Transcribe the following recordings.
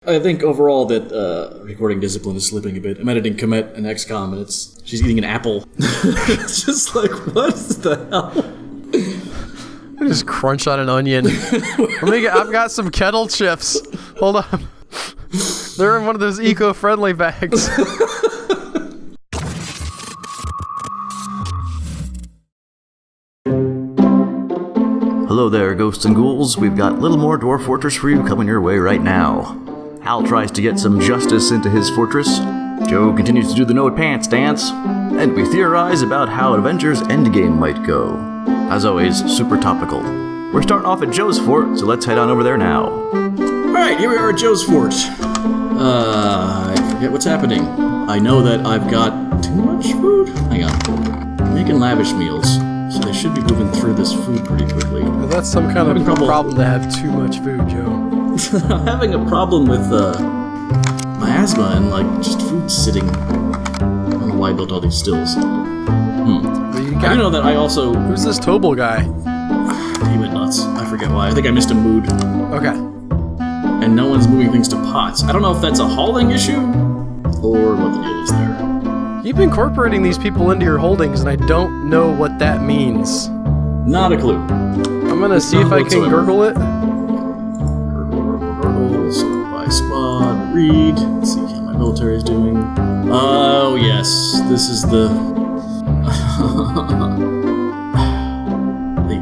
I think overall that recording discipline is slipping a bit. I'm editing Komet and XCOM, and she's eating an apple. It's just like, what the hell? I just crunch on an onion. I've got some kettle chips. Hold on. They're in one of those eco-friendly bags. Hello there, ghosts and ghouls. We've got a little more Dwarf Fortress for you coming your way right now. Hal tries to get some justice into his fortress. Joe continues to do the no pants dance. And we theorize about how Avengers Endgame might go. As always, super topical. We're starting off at Joe's fort, so let's head on over there now. Alright, here we are at Joe's fort. I forget what's happening. I know that I've got too much food? Hang on. I'm making lavish meals, so they should be moving through this food pretty quickly. Well, that's some kind of problem to have too much food, Joe. I'm having a problem with my asthma and just food sitting. I don't know why I built all these stills. I know that I also... Who's this Tobal guy? He went nuts. I forget why. I think I missed a mood. Okay. And no one's moving things to pots. I don't know if that's a hauling issue or what the deal is there. You've been incorporating these people into your holdings, and I don't know what that means. Not a clue. I'm gonna see if I can gurgle it. Gurgle, by squad, read. Let's see how my military is doing. Oh, yes. This is the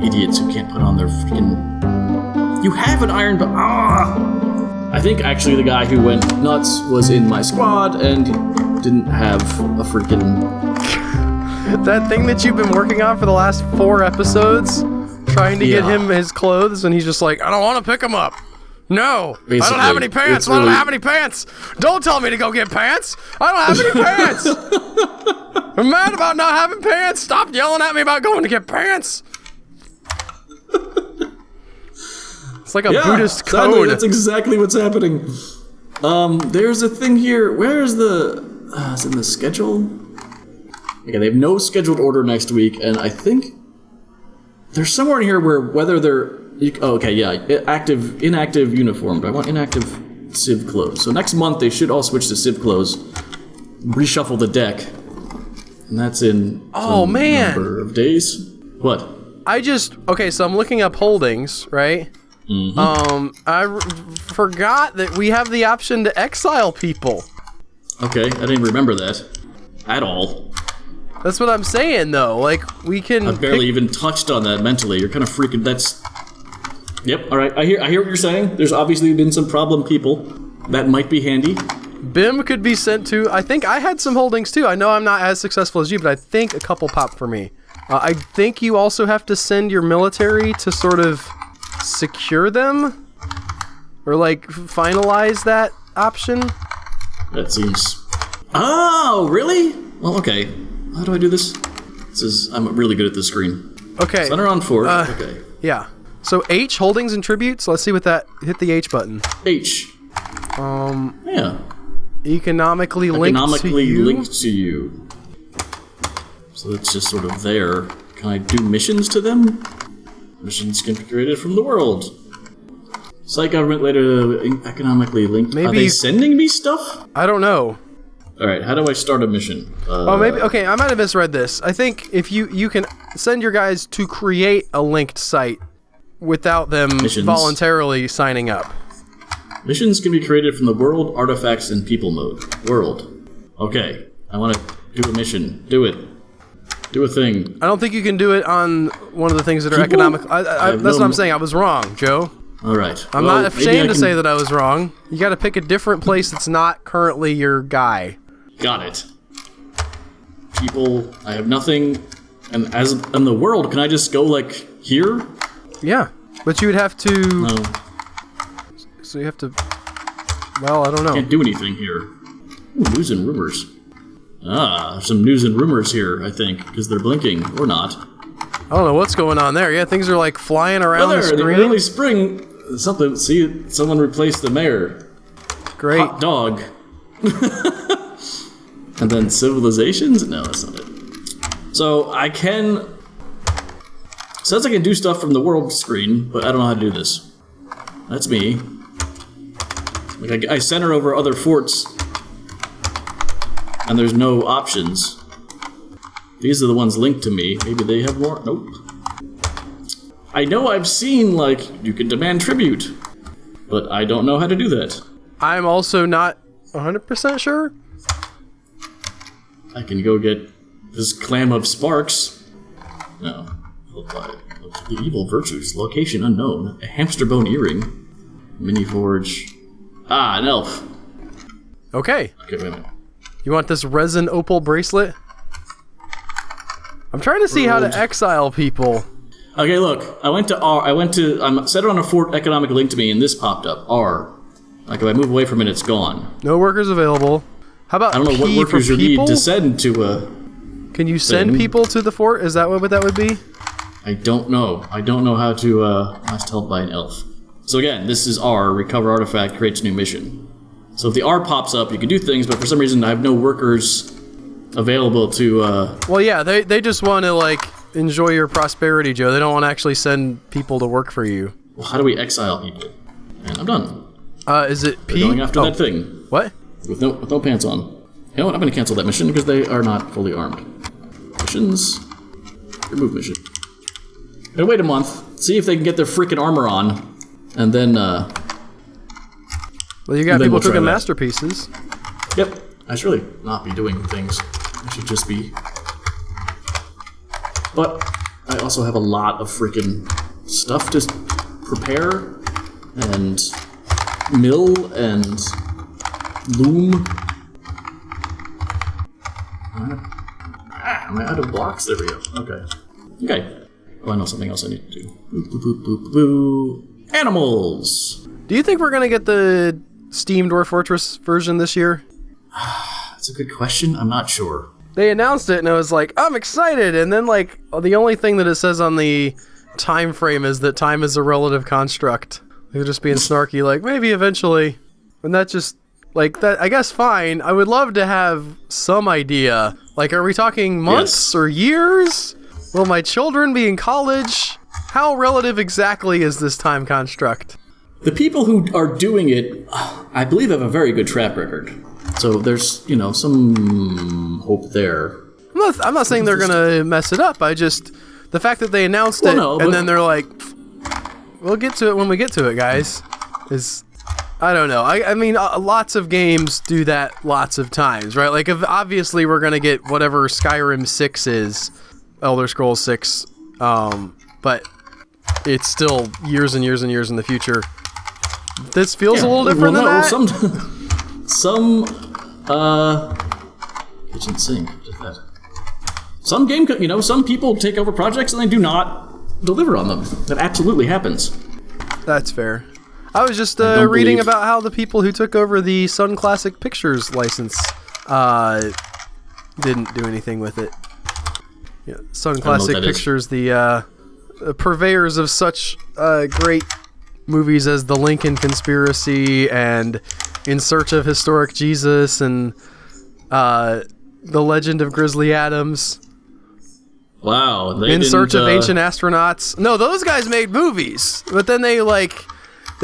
idiots who can't put on their freaking... You have an iron... I think actually the guy who went nuts was in my squad and didn't have a freaking... That thing that you've been working on for the last 4 episodes, trying to get him his clothes, and he's just like, I don't want to pick him up. No, basically, I don't have any pants. I don't have any pants. Don't tell me to go get pants. I don't have any pants. I'm mad about not having pants. Stop yelling at me about going to get pants. It's like a Buddhist code. Sadly, that's exactly what's happening. There's a thing here. Where is the... is it in the schedule? Okay, they have no scheduled order next week, and I think there's somewhere in here where whether they're... inactive uniformed. I want inactive Civ clothes. So next month they should all switch to Civ clothes, reshuffle the deck, and that's in some number of days. What? So I'm looking up holdings, right? Mm-hmm. I forgot that we have the option to exile people. Okay, I didn't remember that at all. That's what I'm saying, though. Like, we can... I barely even touched on that mentally. You're kind of freaking... That's... Yep, alright. I hear what you're saying. There's obviously been some problem people. That might be handy. BIM could be sent to... I think I had some holdings, too. I know I'm not as successful as you, but I think a couple popped for me. I think you also have to send your military to sort of secure them? Or, finalize that option? That seems... Oh, really? Well, okay. How do I do this? I'm really good at this screen. Okay. Center on fort. Okay. Yeah. So H, holdings and tributes. Let's see what that... Hit the H button. H. Yeah. Economically linked to you. So that's just sort of there. Can I do missions to them? Missions can be created from the world. Site government later economically linked. Maybe... Are they sending me stuff? I don't know. Alright, how do I start a mission? Maybe... Okay, I might have misread this. I think if you can send your guys to create a linked site without them voluntarily signing up. Missions can be created from the world, artifacts, and people mode. World. Okay, I want to do a mission. Do it. Do a thing. I don't think you can do it on one of the things that are economic... that's what I'm saying. I was wrong, Joe. Alright. I'm not ashamed to say that I was wrong. You gotta pick a different place that's not currently your guy. Got it. People, I have nothing. And as in the world, can I just go, here? Yeah. But you would have to... No. So you have to... Well, I don't know. Can't do anything here. Ooh, news and rumors. There's some news and rumors here, I think, because they're blinking, or not. I don't know what's going on there. Yeah, things are flying around the screen. The early spring, something. See, someone replaced the mayor. Great. Hot dog. And then civilizations? No, that's not it. So I can... Says I can do stuff from the world screen, but I don't know how to do this. That's me. Like I center over other forts, and there's no options. These are the ones linked to me. Maybe they have more. Nope. I know I've seen, like, you can demand tribute, but I don't know how to do that. I'm also not 100% sure. I can go get this clam of sparks. No. The evil virtues. Location unknown. A hamster bone earring. Mini forge. Ah, an elf. Okay. Okay, wait a minute. You want this resin opal bracelet? I'm trying to see how to exile people. Okay, look. I went to R. I'm set it on a fort economic link to me, and this popped up. R. Like, if I move away from it, it's gone. No workers available. How about I don't know what workers you need to send to a... Can you send people to the fort? Is that what that would be? I don't know. I don't know how to, last held by an elf. So again, this is R. Recover artifact, creates new mission. So if the R pops up, you can do things, but for some reason I have no workers available to, Well, yeah, they just want to, like, enjoy your prosperity, Joe. They don't want to actually send people to work for you. Well, how do we exile people? And I'm done. Is it P? We're going after that thing. What? With no pants on. You know what? I'm going to cancel that mission because they are not fully armed. Missions. Remove mission. Gonna wait a month. See if they can get their freaking armor on. And then, Well, you got people cooking masterpieces. Yep. I should really not be doing things. I should just be... But I also have a lot of freaking stuff to prepare. And mill and loom. Am I out of blocks? There we go. Okay. Oh, I know something else I need to do. Boo, boo, boo, boo, boo, boo. Animals! Do you think we're going to get the Steam Dwarf Fortress version this year? That's a good question. I'm not sure. They announced it and I was like, I'm excited! And then, like, the only thing that it says on the time frame is that time is a relative construct. They're just being snarky, like, maybe eventually. And that just, like, that, I guess fine. I would love to have some idea. Like, are we talking months or years? Will my children be in college? How relative exactly is this time construct? The people who are doing it, I believe, have a very good track record. So there's, some hope there. I'm not saying they're gonna mess it up. The fact that they announced it and then they're like, we'll get to it when we get to it, guys, is, I don't know. I mean, lots of games do that lots of times, right? Like, obviously we're gonna get whatever Skyrim 6 is, Elder Scrolls 6, but it's still years and years and years in the future. This feels a little different than that. Kitchen sink. Just that. Some people take over projects and they do not deliver on them. That absolutely happens. That's fair. I was just reading about how the people who took over the Sun Classic Pictures license didn't do anything with it. Yeah, Sun Classic Pictures, the purveyors of such great movies as The Lincoln Conspiracy and In Search of Historic Jesus and The Legend of Grizzly Adams. Wow. In Search of Ancient Astronauts. No, those guys made movies, but then they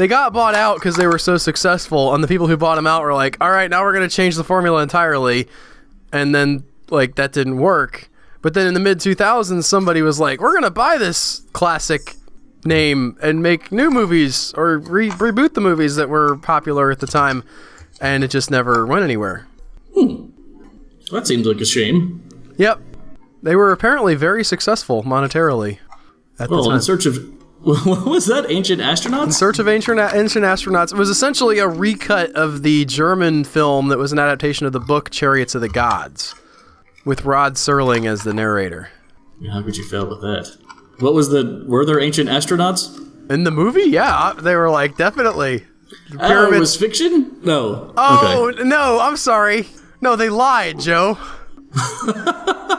got bought out because they were so successful, and the people who bought them out were like, all right, now we're going to change the formula entirely, and then, like, that didn't work. But then in the mid-2000s, somebody was like, we're going to buy this classic name and make new movies, or reboot the movies that were popular at the time, and it just never went anywhere. That seems like a shame. Yep. They were apparently very successful monetarily at the time. In search of... What was that? Ancient Astronauts? In Search of Ancient Astronauts. It was essentially a recut of the German film that was an adaptation of the book Chariots of the Gods, with Rod Serling as the narrator. How could you fail with that? Were there ancient astronauts? In the movie? Yeah, they were like, definitely. Oh, it was fiction? No. Oh, okay. No, I'm sorry. No, they lied, Joe.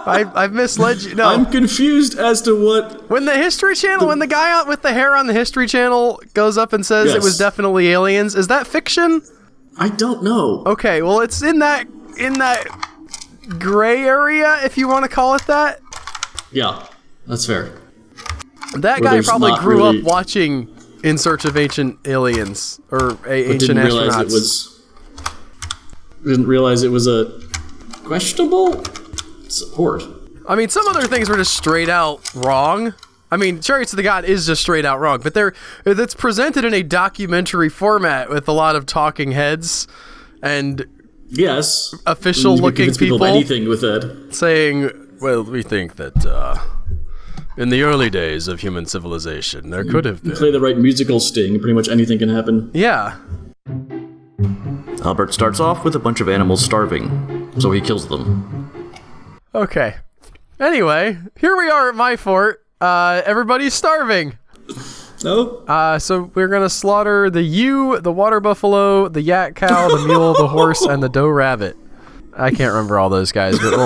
I've misled you. No. I'm confused as to what... When the History Channel, when the guy out with the hair on the History Channel goes up and says it was definitely aliens, is that fiction? I don't know. Okay, well, it's in that gray area, if you want to call it that. Yeah, that's fair. That guy probably grew up watching in search of ancient aliens or ancient astronauts. Didn't realize it was a questionable support. I mean, some other things were just straight out wrong. I mean, Chariots of the God is just straight out wrong, but it's presented in a documentary format with a lot of talking heads and official-looking people anything with that, saying, "Well, we think that in the early days of human civilization, there could have been." Play the right musical sting, pretty much anything can happen. Yeah. Albert starts off with a bunch of animals starving, so he kills them. Okay. Anyway, here we are at my fort. Everybody's starving. Oh? So we're gonna slaughter the ewe, the water buffalo, the yak cow, the mule, the horse, and the doe rabbit. I can't remember all those guys, but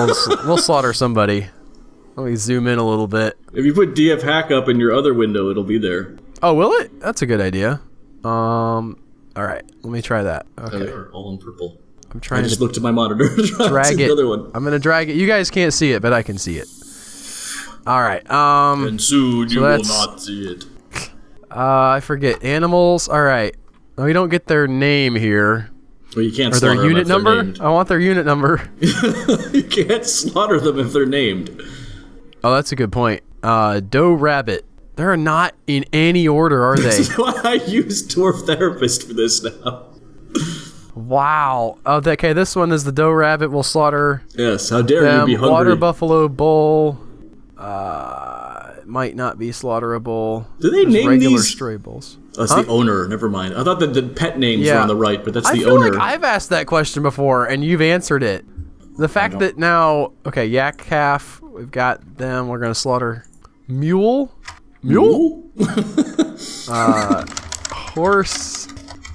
we'll slaughter somebody. Let me zoom in a little bit. If you put DF hack up in your other window, it'll be there. Oh, will it? That's a good idea. All right, let me try that. Okay. They are all in purple. I'm trying to just looked at my monitor. Drag it. The other one. I'm gonna drag it. You guys can't see it, but I can see it. All right. And soon you will not see it. I forget animals. All right. No, we don't get their name here. Well, you can't or slaughter their unit them if number. they're named. I want their unit number. You can't slaughter them if they're named. Oh, that's a good point. Doe rabbit. They're not in any order, are they? This is why I use Dwarf Therapist for this now. Wow. Oh, okay. This one is the doe rabbit. We'll slaughter. Yes. How dare you be hungry? Water buffalo bull. Might not be slaughterable. Do they name regular these? Stray bulls. Oh, it's the owner. Never mind. I thought that the pet names were on the right, but that's the owner. I feel like I've asked that question before, and you've answered it. The fact that now, okay, yak calf, we've got them. We're gonna slaughter mule. Horse.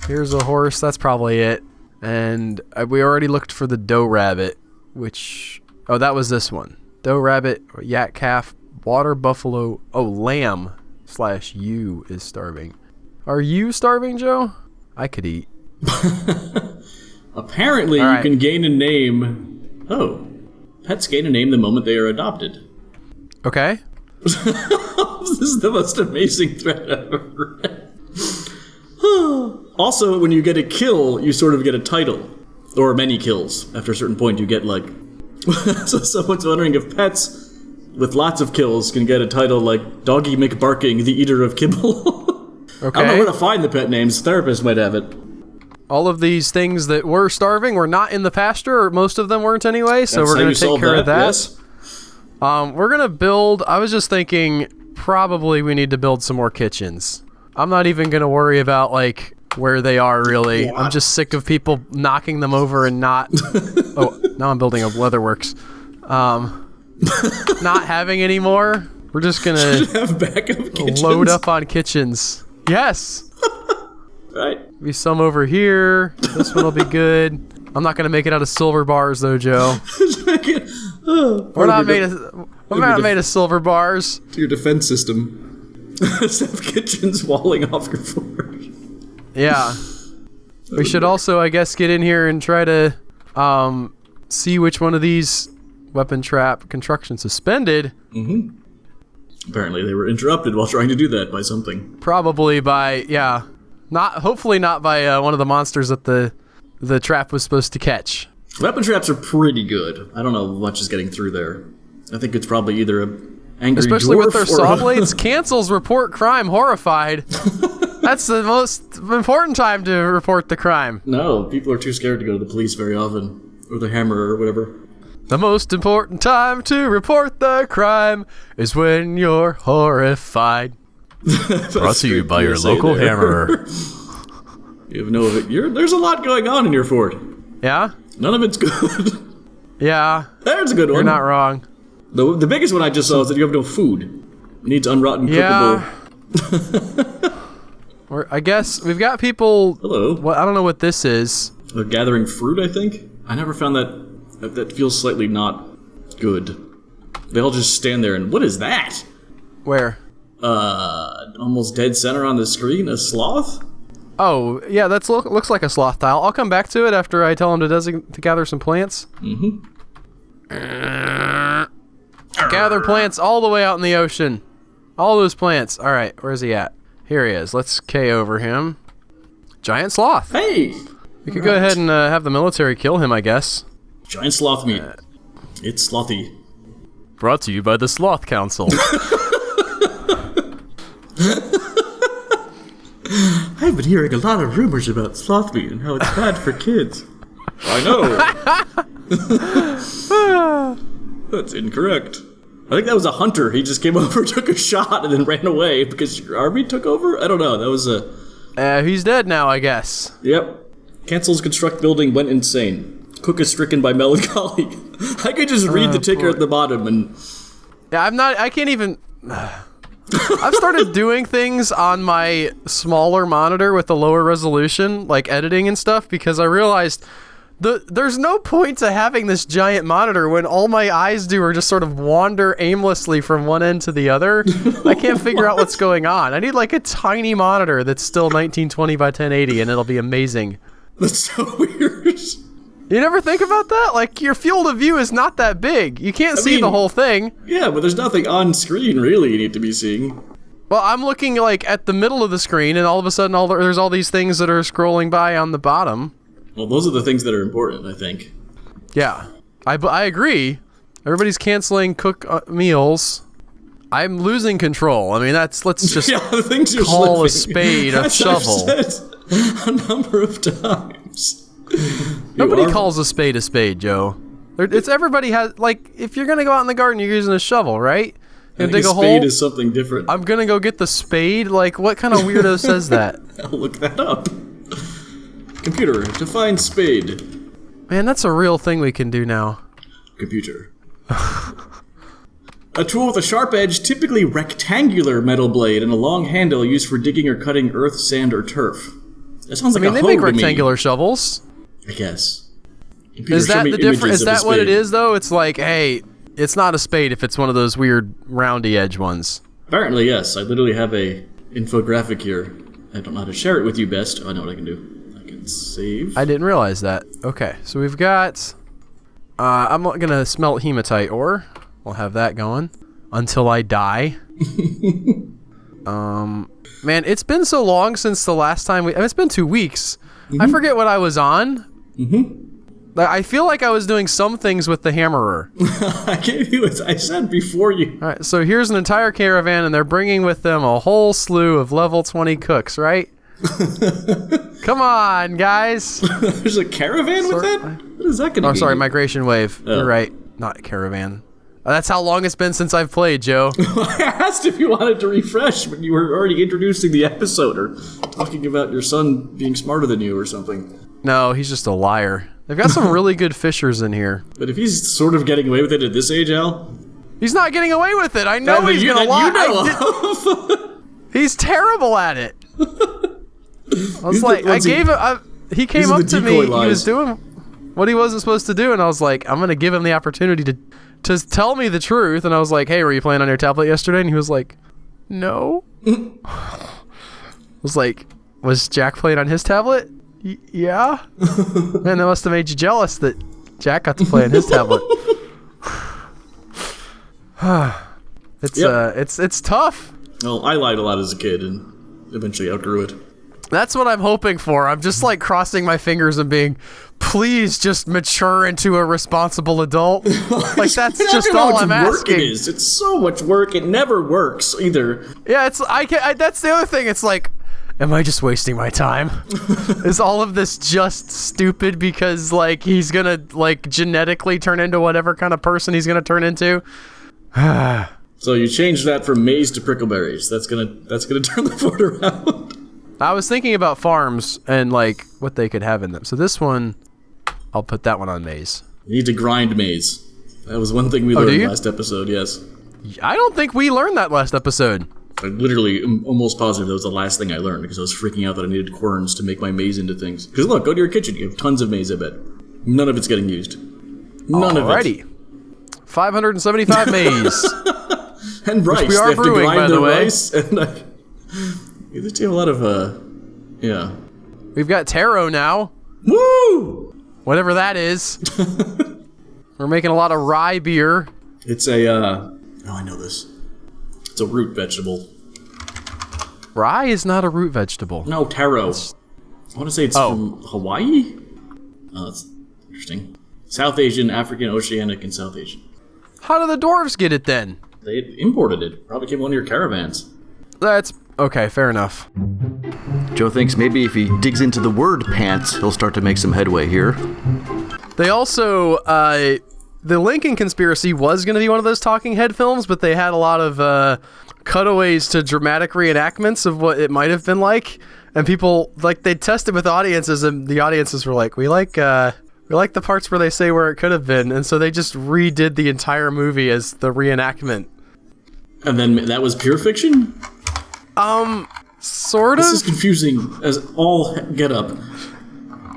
Here's a horse. That's probably it. And we already looked for the doe rabbit, which that was this one. Doe rabbit, yak calf, water buffalo. Oh, lamb / ewe is starving. Are you starving, Joe? I could eat. Apparently, you can gain a name. Oh, pets gain a name the moment they are adopted. Okay. This is the most amazing thread I've ever read. Also, when you get a kill, you sort of get a title. Or many kills. After a certain point, you get like... So someone's wondering if pets with lots of kills can get a title like Doggy McBarking, the Eater of Kibble. Okay. I don't know where to find the pet names. Therapists might have it. All of these things that were starving were not in the pasture, or most of them weren't anyway, so we're going to take care of that. Yes. We're going to build... I was just thinking, probably we need to build some more kitchens. I'm not even going to worry about, like, where they are, really. What? I'm just sick of people knocking them over and not... Oh, now I'm building a leatherworks. Not having any more. We're just going to have backup kitchens. Load up on kitchens. Yes! Right. Be some over here. This one will be good. I'm not going to make it out of silver bars, though, Joe. We're not made of silver bbars. To your defense system. Have kitchens walling off your forge. Yeah. We should also, I guess, get in here and try to see which one of these weapon trap constructions suspended. Mm-hmm. Apparently they were interrupted while trying to do that by something. Probably by, hopefully not by one of the monsters that the trap was supposed to catch. Weapon traps are pretty good. I don't know much is getting through there. I think it's probably either a angry especially dwarf with their or saw blades. Cancels report crime horrified. That's the most important time to report the crime. No, people are too scared to go to the police very often. Or the hammer or whatever. The most important time to report the crime is when you're horrified. Brought to you by your local hammerer. You have no... There's a lot going on in your fort. Yeah? None of it's good. Yeah. There's a good one. You're not wrong. The biggest one I just saw is that you have no food. It needs unrotten cookable. Or I guess we've got people... Hello. I don't know what this is. They're gathering fruit, I think? I never found that... That feels slightly not good. They all just stand there and... What is that? Where? Almost dead center on the screen? A sloth? Oh, yeah, that looks like a sloth tile. I'll come back to it after I tell him to gather some plants. Mm-hmm. Gather plants all the way out in the ocean. All those plants. All right, where's he at? Here he is. Let's K over him. Giant sloth. Hey! We could go ahead and have the military kill him, I guess. Giant sloth meat. It's slothy. Brought to you by the Sloth Council. I've been hearing a lot of rumors about sloth meat and how it's bad for kids. I know. That's incorrect. I think that was a hunter. He just came over, took a shot, and then ran away because your army took over? I don't know. That was a... He's dead now, I guess. Yep. Cancels construct building, went insane. Cook is stricken by melancholy. I could just read the ticker at the bottom and... Yeah, I can't even... I've started doing things on my smaller monitor with the lower resolution, like editing and stuff, because I realized there's no point to having this giant monitor when all my eyes do are just sort of wander aimlessly from one end to the other. I can't figure out what's going on. I need like a tiny monitor that's still 1920 by 1080 and it'll be amazing. That's so weird. You never think about that? Like, your field of view is not that big. You can't see the whole thing. Yeah, but there's nothing on screen, really, you need to be seeing. Well, I'm looking, like, at the middle of the screen, and all of a sudden there's all these things that are scrolling by on the bottom. Well, those are the things that are important, I think. Yeah. I agree. Everybody's canceling cook meals. I'm losing control. I mean, let's just the things you're call a slipping. spade a shovel. I've said a number of times. Nobody calls a spade, Joe. It's everybody has, like, if you're gonna go out in the garden, you're using a shovel, right? I think a spade is something different. I'm gonna go get the spade? Like, what kind of weirdo says that? I'll look that up. Computer, define spade. Man, that's a real thing we can do now. Computer. A tool with a sharp edge, typically rectangular metal blade, and a long handle used for digging or cutting earth, sand, or turf. That sounds like a hoe to me. They make rectangular shovels. I guess. Is that the difference? Is that what it is, though? It's like, hey, it's not a spade if it's one of those weird roundy edge ones. Apparently, yes. I literally have a infographic here. I don't know how to share it with you best. Oh, I know what I can do. I can save. I didn't realize that. Okay, so we've got... I'm gonna smelt hematite ore. We'll have that going until I die. Man, it's been so long since the last time it's been 2 weeks. Mm-hmm. I forget what I was on. Mm-hmm. I feel like I was doing some things with the hammerer. I gave you what I said before you. All right, so here's an entire caravan, and they're bringing with them a whole slew of level 20 cooks, right? Come on, guys. There's a caravan with that? What is that going to be? Oh, sorry, migration wave. Oh. You're right. Not caravan. That's how long it's been since I've played, Joe. I asked if you wanted to refresh, but you were already introducing the episode or talking about your son being smarter than you or something. No, he's just a liar. They've got some really good fishers in here. But if he's sort of getting away with it at this age, Al? He's not getting away with it. I know he's going to lie. He's terrible at it. I was like, I gave him... he came up to me. He was doing what he wasn't supposed to do, and I was like, I'm going to give him the opportunity to tell me the truth. And I was like, hey, were you playing on your tablet yesterday? And he was like, no. I was like, was Jack playing on his tablet? Yeah. Man, that must have made you jealous that Jack got to play on his tablet. It's tough. Well, I lied a lot as a kid and eventually outgrew it. That's what I'm hoping for. I'm just like crossing my fingers and being, please just mature into a responsible adult. Like that's just all I'm asking. It is. It's so much work. It never works either. Yeah, that's the other thing. It's like, am I just wasting my time? Is all of this just stupid because like he's gonna like genetically turn into whatever kind of person he's gonna turn into? So you changed that from maize to prickleberries. That's gonna turn the fort around. I was thinking about farms and like what they could have in them. So this one, I'll put that one on maize. You need to grind maize. That was one thing we learned last episode, yes. I don't think we learned that last episode. I literally am almost positive that was the last thing I learned because I was freaking out that I needed querns to make my maize into things. Because look, go to your kitchen. You have tons of maize, I bet. None of it's getting used. None of it. 575 maize. And rice. Which we are brewing, by the way. Rice and you just have a lot of, yeah. We've got taro now. Woo! Whatever that is. We're making a lot of rye beer. It's a, I know this. It's a root vegetable. Rye is not a root vegetable. No, taro. I want to say it's from Hawaii? Oh, that's interesting. South Asian, African, Oceanic, and South Asian. How do the dwarves get it then? They imported it. Probably came on one of your caravans. That's... okay, fair enough. Joe thinks maybe if he digs into the word pants, he'll start to make some headway here. They also, the Lincoln Conspiracy was going to be one of those talking head films, but they had a lot of cutaways to dramatic reenactments of what it might have been like, and people, like, they tested with audiences, and the audiences were like, we like the parts where they say where it could have been, and so they just redid the entire movie as the reenactment. And then that was pure fiction? Sort of? This is confusing as all get up.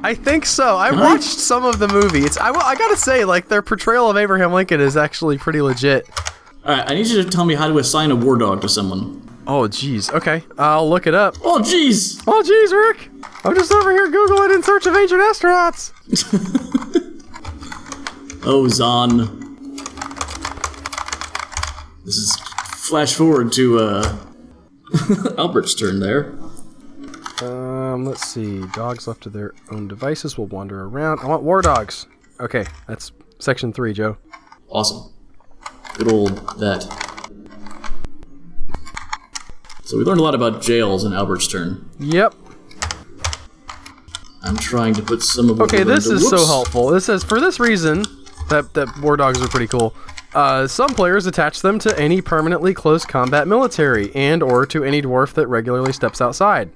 I think so. I watched some of the movie. I gotta say, like, their portrayal of Abraham Lincoln is actually pretty legit. Alright, I need you to tell me how to assign a war dog to someone. Oh, jeez. Okay, I'll look it up. Oh, jeez! Oh, jeez, Rick! I'm just over here Googling in search of ancient astronauts! Oh, Zahn. This is flash forward to, Albert's turn there. Let's see. Dogs left to their own devices will wander around. I want war dogs. Okay, that's section 3, Joe. Awesome. Good old that. So we learned a lot about jails in Albert's turn. Yep. I'm trying to put some of what Okay, we learned this is so helpful. This says, for this reason, that war dogs are pretty cool. Some players attach them to any permanently close combat military and or to any dwarf that regularly steps outside.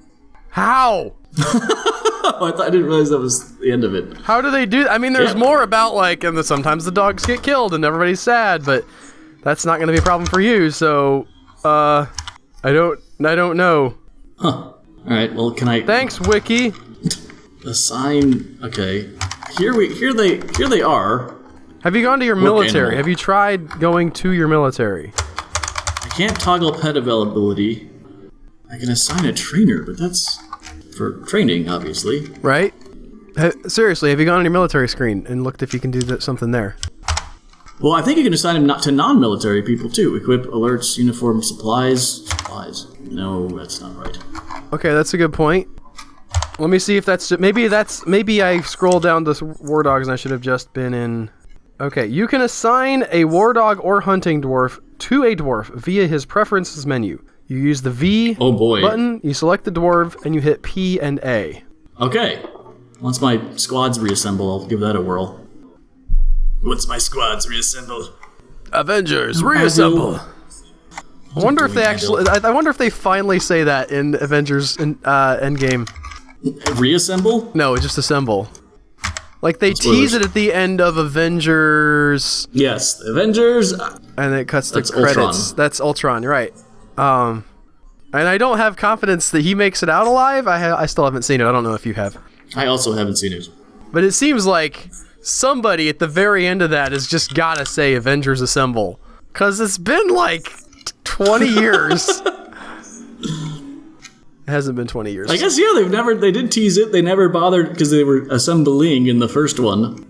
How? I didn't realize that was the end of it. How do they do? I mean, there's more about, like, and sometimes the dogs get killed and everybody's sad, but that's not going to be a problem for you. So, I don't know. Huh. All right. Well, can I? Thanks, Wiki. Assign. Okay. Here they are. Have you gone to your military? Have you tried going to your military? I can't toggle pet availability. I can assign a trainer, but that's for training, obviously. Right? Seriously, have you gone on your military screen and looked if you can do something there? Well, I think you can assign them to non-military people too. Equip, alerts, uniform, supplies. No, that's not right. Okay, that's a good point. Let me see if that's maybe I scrolled down to war dogs and I should have just been in. Okay, you can assign a war dog or hunting dwarf to a dwarf via his preferences menu. You use the V button, you select the dwarf, and you hit P and A. Okay. Once my squads reassemble, I'll give that a whirl. Once my squads reassemble. Avengers, reassemble! I wonder if they I wonder if they finally say that in Avengers Endgame. Reassemble? No, just assemble. Like, they tease it at the end of Avengers. Yes, Avengers. And it cuts to credits. Ultron. That's Ultron, right. And I don't have confidence that he makes it out alive. I still haven't seen it. I don't know if you have. I also haven't seen it. But it seems like somebody at the very end of that has just got to say Avengers Assemble. Because it's been like 20 years. It hasn't been 20 years. I guess, yeah, they did tease it. They never bothered because they were assembling in the first one.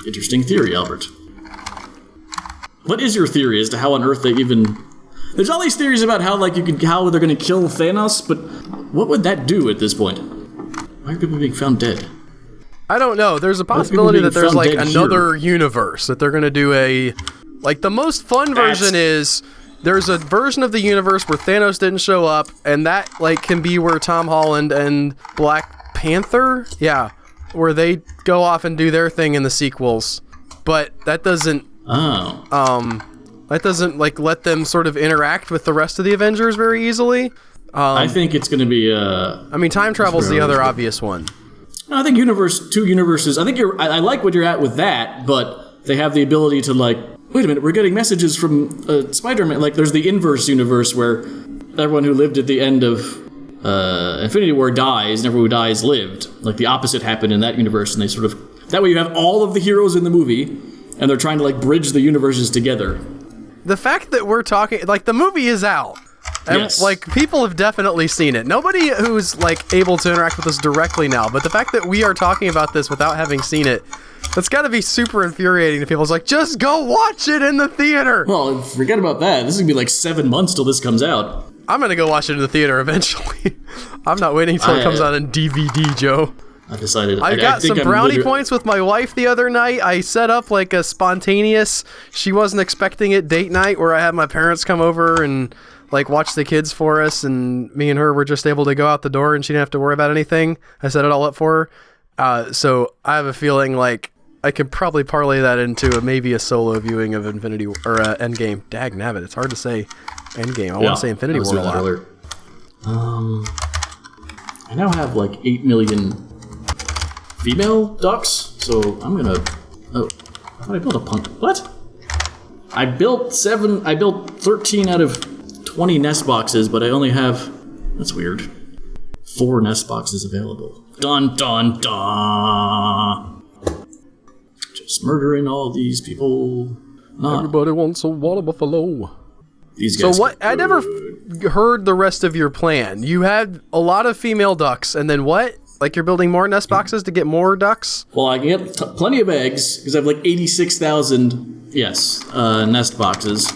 Interesting theory, Albert. What is your theory as to how on Earth they even... There's all these theories about how they're going to kill Thanos, but what would that do at this point? Why are people being found dead? I don't know. There's a possibility that there's like another universe that they're going to do a... Like, the most fun version is... There's a version of the universe where Thanos didn't show up, and that, like, can be where Tom Holland and Black Panther, where they go off and do their thing in the sequels. But that doesn't, like, let them sort of interact with the rest of the Avengers very easily. I think it's going to be, I mean, time travel's the other obvious one. No, I think two universes, I think I like what you're at with that, but they have the ability to, like, wait a minute, we're getting messages from Spider-Man. Like, there's the inverse universe where everyone who lived at the end of Infinity War dies, and everyone who dies lived. Like, the opposite happened in that universe, and they sort of... That way you have all of the heroes in the movie, and they're trying to, like, bridge the universes together. The fact that we're talking... Like, the movie is out. And, yes. Like, people have definitely seen it. Nobody who's, like, able to interact with us directly now, but the fact that we are talking about this without having seen it... That's got to be super infuriating to people. It's like, just go watch it in the theater. Well, forget about that. This is going to be like 7 months till this comes out. I'm gonna go watch it in the theater eventually. I'm not waiting until it comes out on DVD, Joe. I decided. I got some brownie points with my wife the other night. I set up like a spontaneous, she wasn't expecting it, date night where I had my parents come over and like watch the kids for us, and me and her were just able to go out the door and she didn't have to worry about anything. I set it all up for her. So I have a feeling like I could probably parlay that into maybe a solo viewing of Infinity or Endgame. Dag nabbit, it's hard to say Endgame. I want to say Infinity War a lot. I now have like 8 million female ducks, so I'm gonna. Oh, how did I build a punt? What? I built 13 out of 20 nest boxes, but I only have. That's weird. 4 nest boxes available. Dun dun dun. Just murdering all these people. Everybody wants a water buffalo. These guys. So what? I never heard the rest of your plan. You had a lot of female ducks, and then what? Like you're building more nest boxes to get more ducks? Well, I can get plenty of eggs because I have like 86,000. Yes, nest boxes.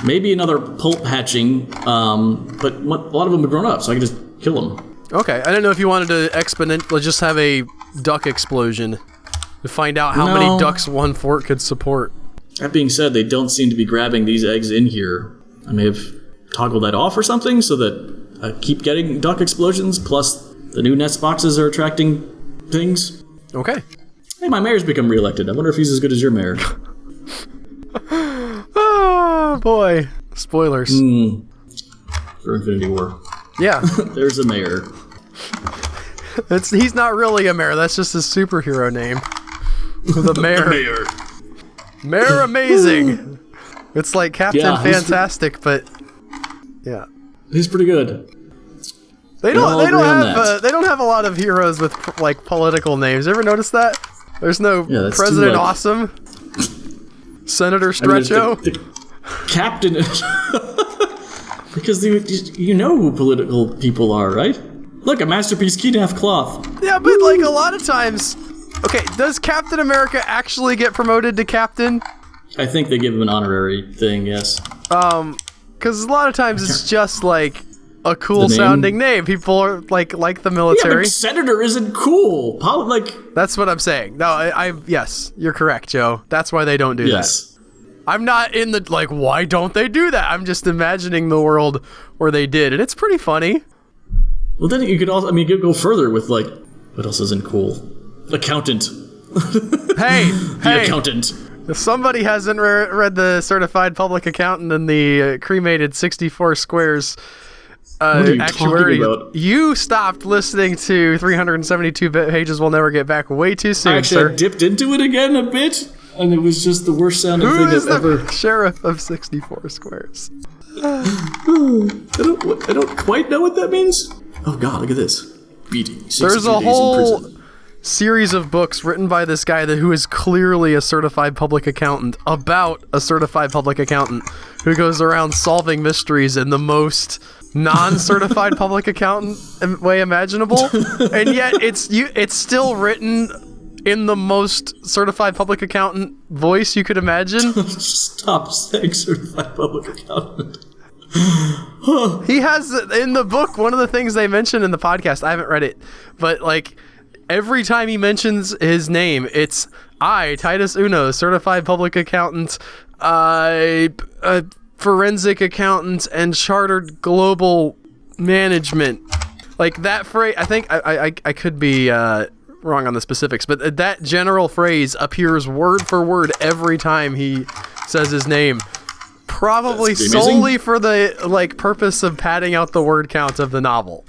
Maybe another pulp hatching, but a lot of them are grown up, so I can just kill them. Okay, I didn't know if you wanted to just have a duck explosion to find out how many ducks one fort could support. That being said, they don't seem to be grabbing these eggs in here. I may have toggled that off or something so that I keep getting duck explosions, plus the new nest boxes are attracting things. Okay. Hey, my mayor's become reelected. I wonder if he's as good as your mayor. Oh, boy. Spoilers. For Infinity War. Yeah. There's a mayor. He's not really a mayor. That's just his superhero name. The mayor. Mayor. Mayor Amazing. It's like Captain Fantastic, but yeah. He's pretty good. They don't have a lot of heroes with like political names. You ever notice that? There's no President Awesome, Senator Stretcho, the Captain. Because you know who political people are, right? Look, a masterpiece Keenath cloth. Yeah, but like a lot of times. Okay, does Captain America actually get promoted to captain? I think they give him an honorary thing. Yes. Because a lot of times it's just like a cool sounding name. People are like the military. Yeah, but senator isn't cool. That's what I'm saying. No, yes, you're correct, Joe. That's why they don't do that. I'm not in the why don't they do that? I'm just imagining the world where they did, and it's pretty funny. Well, then you could also, you could go further with what else isn't cool? Accountant. Hey, accountant. If somebody hasn't read the Certified Public Accountant and the cremated 64 squares actuary, you stopped listening to 372 pages we'll never get back way too soon, I dipped into it again a bit, and it was just the worst sounding thing I've ever... Sheriff of 64 squares? I don't quite know what that means. Oh god, look at this. Beating. There's a whole series of books written by this guy who is clearly a certified public accountant about a certified public accountant who goes around solving mysteries in the most non-certified public accountant way imaginable, and yet it's still written in the most certified public accountant voice you could imagine. Stop saying certified public accountant. He has in the book, one of the things they mention in the podcast, I haven't read it, but every time he mentions his name, it's Titus Uno, certified public accountant, forensic accountant, and chartered global management. Like that phrase, I think I could be wrong on the specifics, but that general phrase appears word for word every time he says his name. Probably solely for the purpose of padding out the word count of the novel.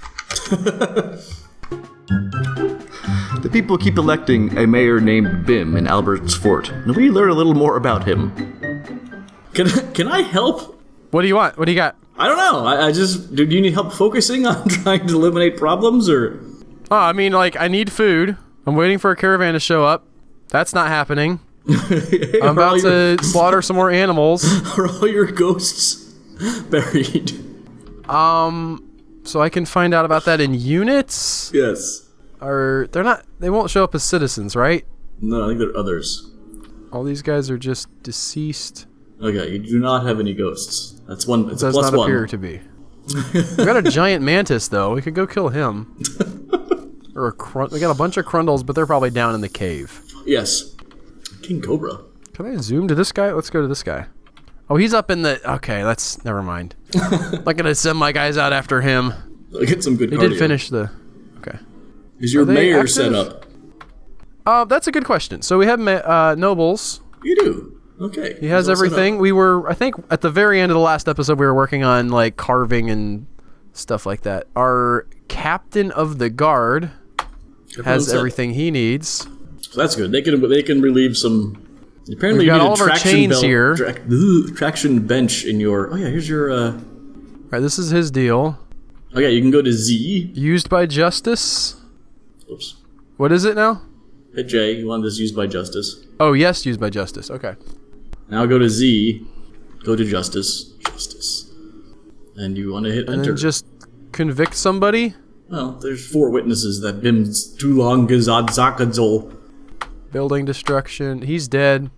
The people keep electing a mayor named Bim in Albert's Fort, and we learn a little more about him. Can I help? What do you want? What do you got? I don't know. I just... Do you need help focusing on trying to eliminate problems, or... Oh, I need food. I'm waiting for a caravan to show up. That's not happening. I'm about to slaughter some more animals. Are all your ghosts buried? So I can find out about that in units? Yes. Or they won't show up as citizens, right? No, I think they're others. All these guys are just deceased. Okay, you do not have any ghosts. That's one. It's does plus not one. appear to be. We got a giant mantis, though. We could go kill him. Or we got a bunch of Crundles, but they're probably down in the cave. Yes. King Cobra. Can I zoom to this guy? Let's go to this guy. Oh, he's up in the... Okay, that's... Never mind. Not gonna send my guys out after him. I'll get some good cardio. They did finish the... Okay. Is your mayor set up? That's a good question. So we have nobles. You do? Okay. He has everything. We were... I think at the very end of the last episode, we were working on, like, carving and stuff like that. Our captain of the guard has everything he needs. So that's good. They can relieve some... Apparently We've got you need all a of our chains here. Traction bench in your... Oh yeah, here's your... Alright, this is his deal. Oh yeah, you can go to Z. Used by justice. Oops. What is it now? Hit J. You want this used by justice. Oh, yes, used by justice. Okay. Now go to Z. Go to justice. Justice. And you want to hit enter. And then just convict somebody? Well, there's 4 witnesses that Bim's too long gazadzakadzol. Building destruction. He's dead.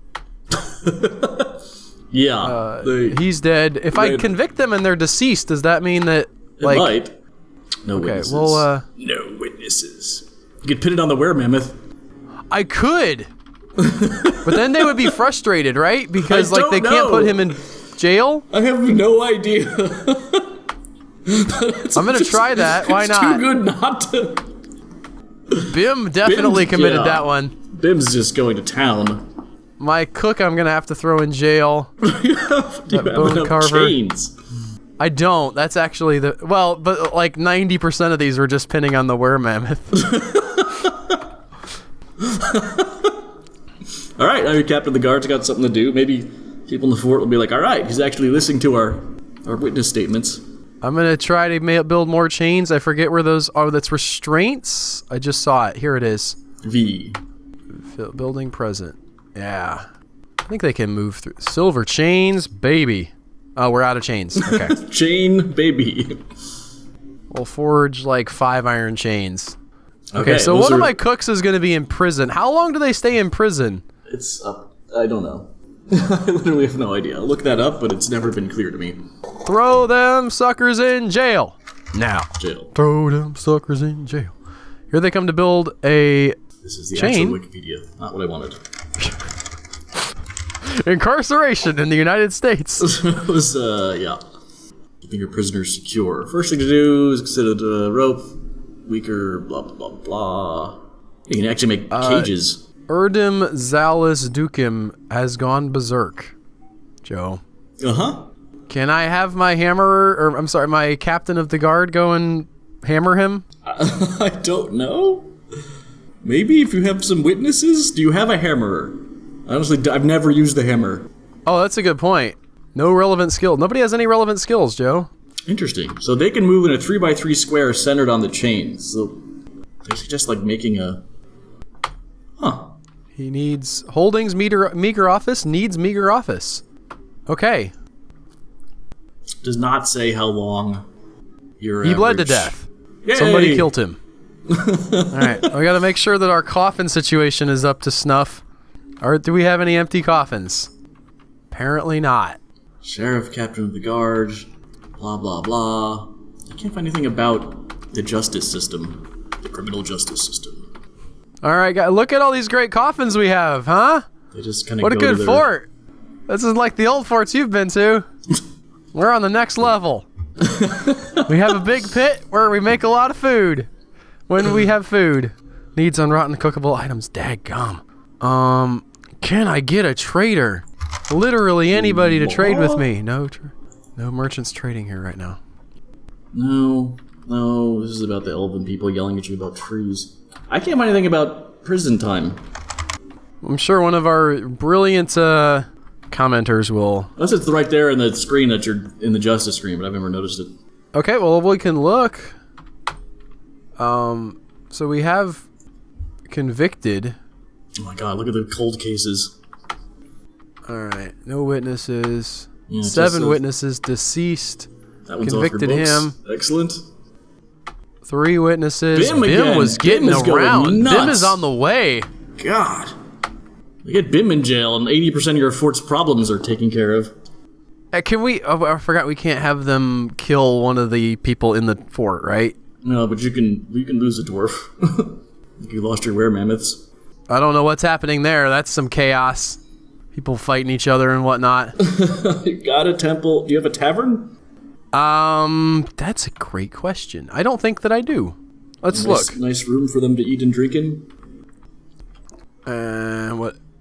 Yeah. He's dead. If I convict them and they're deceased, does that mean that, like... It might. No witnesses. Well, no witnesses. You could pin it on the were-mammoth. I could! But then they would be frustrated, right? Because, like, they can't put him in jail? I have no idea. I'm gonna try that. Why not? It's too good not to. Bim definitely committed that one. Bim's just going to town. My cook I'm gonna have to throw in jail. Do you have enough chains? I don't. That's actually the... Well, but like 90% of these were just pinning on the were-mammoth. Alright, now your captain of the guard's got something to do. Maybe people in the fort will be like, alright, he's actually listening to our witness statements. I'm gonna try to build more chains. I forget where those are. That's restraints. I just saw it. Here it is. V. Building present. Yeah. I think they can move through. Silver chains, baby. Oh, we're out of chains. Okay. Chain, baby. We'll forge like 5 iron chains. Okay, so one of my cooks is gonna be in prison. How long do they stay in prison? It's I don't know. I literally have no idea. I'll look that up, but it's never been clear to me. Throw them suckers in jail. Now. Jail. Throw them suckers in jail. Here they come to build a This is the chain. actual Wikipedia, not what I wanted. Incarceration in the United States. It was, yeah. Keeping your prisoners secure. First thing to do is consider the rope. Weaker, blah, blah, blah. You can actually make cages. Erdim Zalus Dukim has gone berserk. Joe. Uh-huh. Can I have my hammerer, or I'm sorry, my captain of the guard go and hammer him? I don't know. Maybe if you have some witnesses? Do you have a hammerer? Honestly, I've never used the hammer. Oh, that's a good point. No relevant skill. Nobody has any relevant skills, Joe. Interesting. So they can move in a 3x3 square centered on the chains. So they suggest like making a... Huh. He needs... Holdings, meager office, needs meager office. Okay. Does not say how long your He bled to average- death. Yay! Somebody killed him. Alright, we gotta make sure that our coffin situation is up to snuff. Or do we have any empty coffins? Apparently not. Sheriff, captain of the guard, blah, blah, blah. I can't find anything about the justice system. The criminal justice system. Alright, guys, look at all these great coffins we have, huh? They just kind of What a good fort! This is like the old forts you've been to. We're on the next level. We have a big pit where we make a lot of food. When we have food. Needs unrotten cookable items. Daggum. Can I get a trader? Literally anybody to trade with me. No merchants trading here right now. No, this is about the elven people yelling at you about trees. I can't find anything about prison time. I'm sure one of our brilliant commenters will. Unless it's right there in the screen that you're in the justice screen, but I've never noticed it. Okay, well we can look. So we have convicted. Oh my god, look at the cold cases. Alright, no witnesses. Yeah, 7 witnesses deceased. That one's Convicted off your him. books. Excellent. 3 witnesses. Bim again. Was getting Bim is going around. nuts. Bim is on the way. God. You get Bim in jail and 80% of your fort's problems are taken care of. Can we? Oh, I forgot we can't have them kill one of the people in the fort, right? No, but you can lose a dwarf. You lost your were-mammoths. I don't know what's happening there. That's some chaos. People fighting each other and whatnot. You got a temple. Do you have a tavern? That's a great question. I don't think that I do. Let's look. Nice room for them to eat and drink in.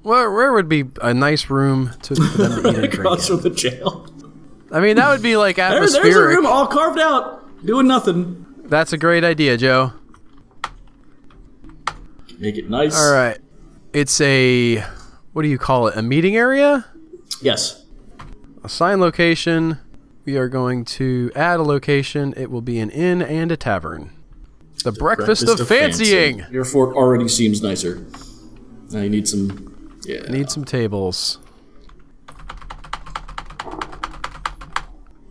Where would be a nice room for them to eat and drink Across in? from the jail. I mean, that would be like atmospheric. There's a room all carved out, doing nothing. That's a great idea, Joe. Make it nice. All right. It's a, what do you call it? A meeting area? Yes. Assign location. We are going to add a location. It will be an inn and a tavern. The breakfast of fancying. Your fort already seems nicer. Now you need some, Need some tables.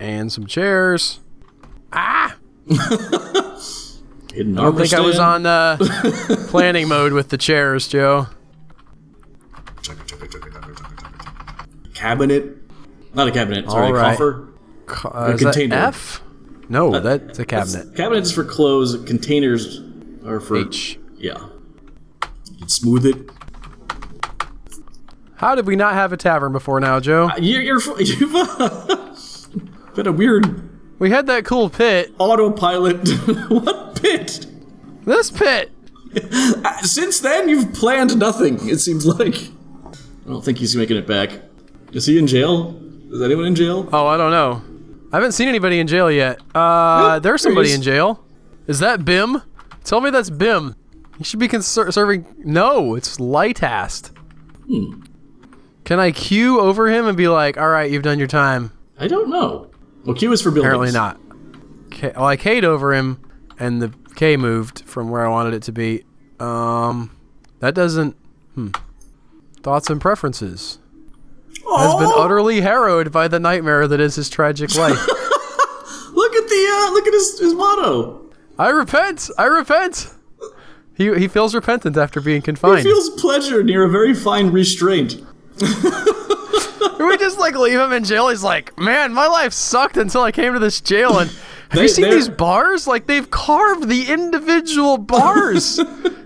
And some chairs. Ah! I don't think I was on planning mode with the chairs, Joe. Cabinet. Not a cabinet, sorry, coffer. Is container. that F? No, that's a cabinet. Cabinet is for clothes. Containers are for H. Yeah. You can smooth it. How did we not have a tavern before now, Joe? You've been a weird We had that cool pit. autopilot. What pit? This pit. Since then, you've planned nothing, it seems like. I don't think he's making it back. Is he in jail? Is anyone in jail? Oh, I don't know. I haven't seen anybody in jail yet. There's somebody in jail. Is that Bim? Tell me that's Bim. He should be serving... No, it's Lightast. Can I queue over him and be like, all right, you've done your time? I don't know. Well, Q is for buildings. Apparently not. Well, I K'd over him, and the K moved from where I wanted it to be. That doesn't... Thoughts and preferences. Has been utterly harrowed by the nightmare that is his tragic life. Look at his motto. I repent. I repent. He feels repentant after being confined. He feels pleasure near a very fine restraint. We just like leave him in jail. He's like, man, my life sucked until I came to this jail. And have you seen these bars? Like, they've carved the individual bars.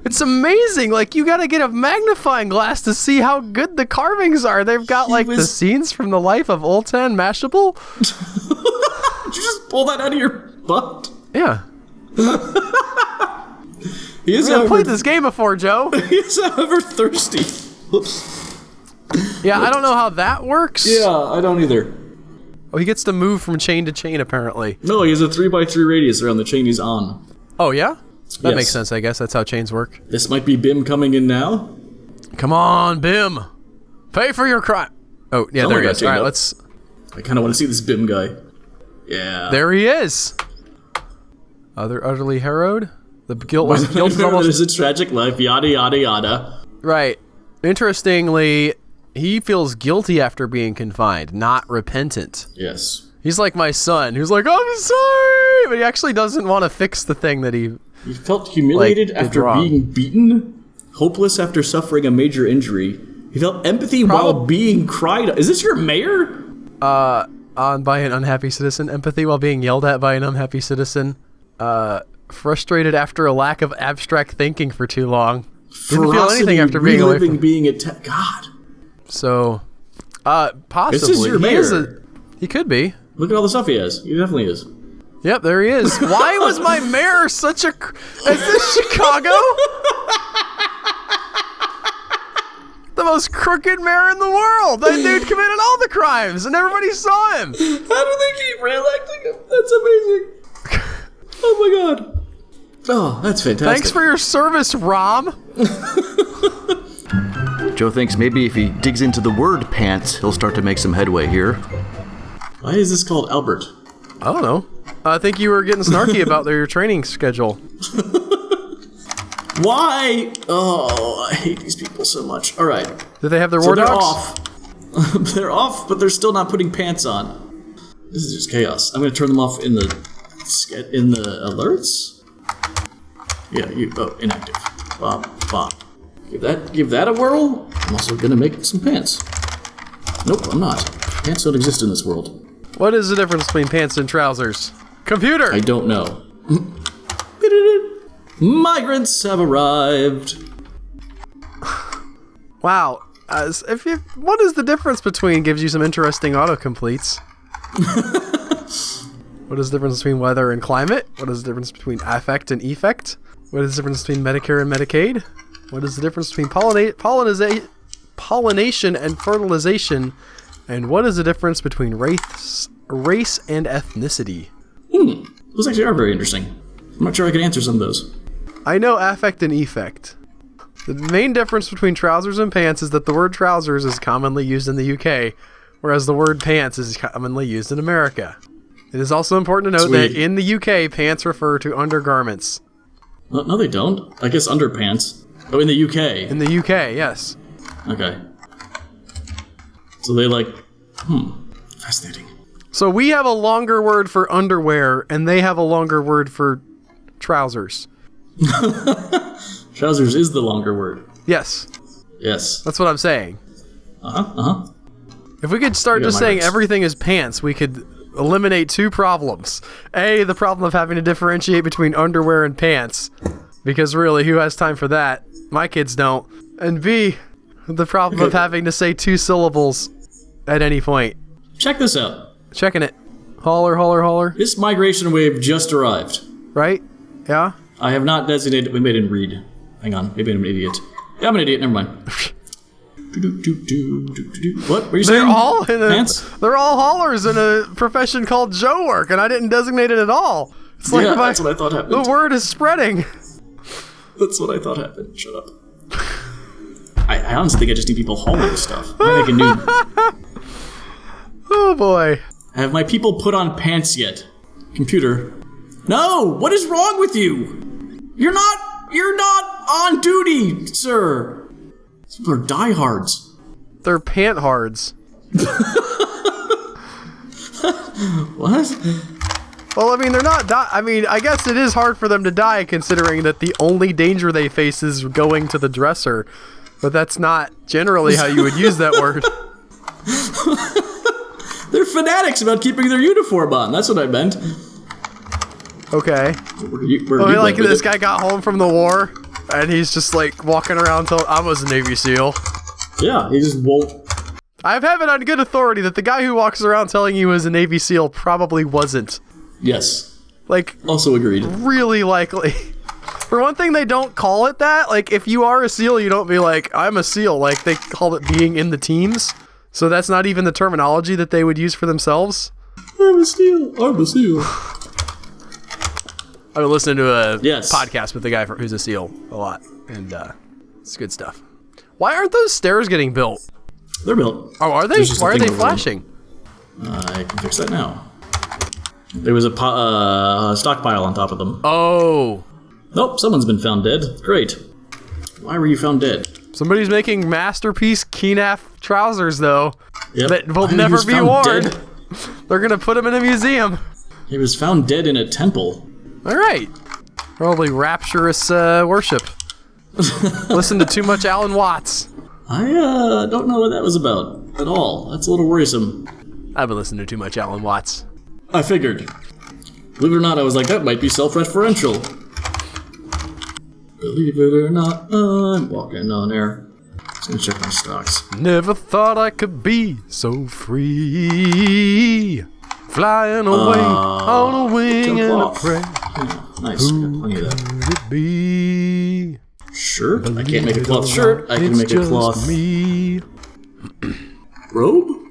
It's amazing. Like, you gotta get a magnifying glass to see how good the carvings are. They've got the scenes from the life of Oltan Mashable. Did you just pull that out of your butt? Yeah. I've played this game before, Joe. He is however thirsty. Whoops. Yeah, I don't know how that works. Yeah, I don't either. Oh, he gets to move from chain to chain, apparently. No, he has a 3x3 radius around the chain he's on. Oh, yeah? That Yes. makes sense, I guess. That's how chains work. This might be Bim coming in now. Come on, Bim. Pay for your crime. Oh, yeah, there he is. All right, let's... I kind of want to see this Bim guy. Yeah. There he is. Utterly harrowed? The guilt is almost... There's a tragic life, yada, yada, yada. Right. Interestingly, he feels guilty after being confined, not repentant. Yes. He's like my son, who's like, I'm sorry! But he actually doesn't want to fix the thing that he... He felt humiliated after being beaten, hopeless after suffering a major injury. He felt empathy while being cried. Is this your mayor? By an unhappy citizen. Empathy while being yelled at by an unhappy citizen. Frustrated after a lack of abstract thinking for too long. Didn't feel anything after being away from... being attacked. God. So, possibly. This is your mayor. He could be. Look at all the stuff he has. He definitely is. Yep, there he is. Why was my mayor such a... Is this Chicago? The most crooked mayor in the world. That dude committed all the crimes, and everybody saw him. How do they keep re-electing him? That's amazing. Oh my god. Oh, that's fantastic. Thanks for your service, Rom. Joe thinks maybe if he digs into the word pants, he'll start to make some headway here. Why is this called Albert? I don't know. I think you were getting snarky about your training schedule. Why? Oh, I hate these people so much. All right. Do they have their war they're dogs? off. They're off, but they're still not putting pants on. This is just chaos. I'm going to turn them off in the alerts. Yeah, inactive. Bob. Give that a whirl. I'm also going to make some pants. Nope, I'm not. Pants don't exist in this world. What is the difference between pants and trousers? Computer! I don't know. Migrants have arrived. Wow. What is the difference between gives you some interesting autocompletes? What is the difference between weather and climate? What is the difference between affect and effect? What is the difference between Medicare and Medicaid? What is the difference between pollination and fertilization? And what is the difference between race and ethnicity? Those actually are very interesting. I'm not sure I can answer some of those. I know affect and effect. The main difference between trousers and pants is that the word trousers is commonly used in the UK, whereas the word pants is commonly used in America. It is also important to note that in the UK, pants refer to undergarments. No, they don't. I guess underpants. Oh, in the UK. In the UK, yes. Okay. So they fascinating. So we have a longer word for underwear, and they have a longer word for trousers. Trousers is the longer word. Yes. Yes. That's what I'm saying. If we could start just saying everything is pants, we could eliminate two problems. A, the problem of having to differentiate between underwear and pants, because really, who has time for that? My kids don't. And B, the problem of having to say two syllables at any point. Check this out. Checking it. Holler, holler, holler. This migration wave just arrived. Right? Yeah? I have not designated... Maybe I didn't read. Hang on. Maybe I'm an idiot. Yeah, I'm an idiot. Never mind. What were you saying? Pants? They're all haulers in a profession called Joe work, and I didn't designate it at all. It's like that's what I thought happened. The word is spreading. That's what I thought happened. Shut up. I honestly think I just need people hauling stuff. I make a new... Oh boy. Have my people put on pants yet? Computer. No! What is wrong with you? You're not on duty, sir. These people are diehards. They're pant-hards. What? Well, I mean, they're not I guess it is hard for them to die considering that the only danger they face is going to the dresser. But that's not generally how you would use that word. They're fanatics about keeping their uniform on. That's what I meant. Okay. This guy got home from the war, and he's just like walking around telling, I was a Navy SEAL. Yeah, he just won't. I have it on good authority that the guy who walks around telling you he was a Navy SEAL probably wasn't. Yes. Like, also agreed. Really likely. For one thing, they don't call it that. Like, if you are a SEAL, you don't be like, I'm a SEAL. Like, they call it being in the teams. So that's not even the terminology that they would use for themselves. I'm a SEAL. I'm a SEAL. I would listen to a podcast with the guy who's a SEAL a lot. And it's good stuff. Why aren't those stairs getting built? They're built. Oh, are they? Why are they flashing? I can fix that now. There was a stockpile on top of them. Oh. Nope, someone's been found dead. Great. Why were you found dead? Somebody's making masterpiece Keenaf trousers, though. Yep. That will never be worn. They're going to put them in a museum. He was found dead in a temple. All right. Probably rapturous worship. Listen to too much Alan Watts. I don't know what that was about at all. That's a little worrisome. I've been listening to too much Alan Watts. I figured. Believe it or not, I was like, that might be self-referential. Believe it or not, I'm walking on air. Just gonna check my stocks. Never thought I could be so free. Flying away on a wing and a prayer. Yeah, nice, got plenty of that. Could it be? Shirt? I can't make a cloth shirt. I can make a cloth... me. Robe?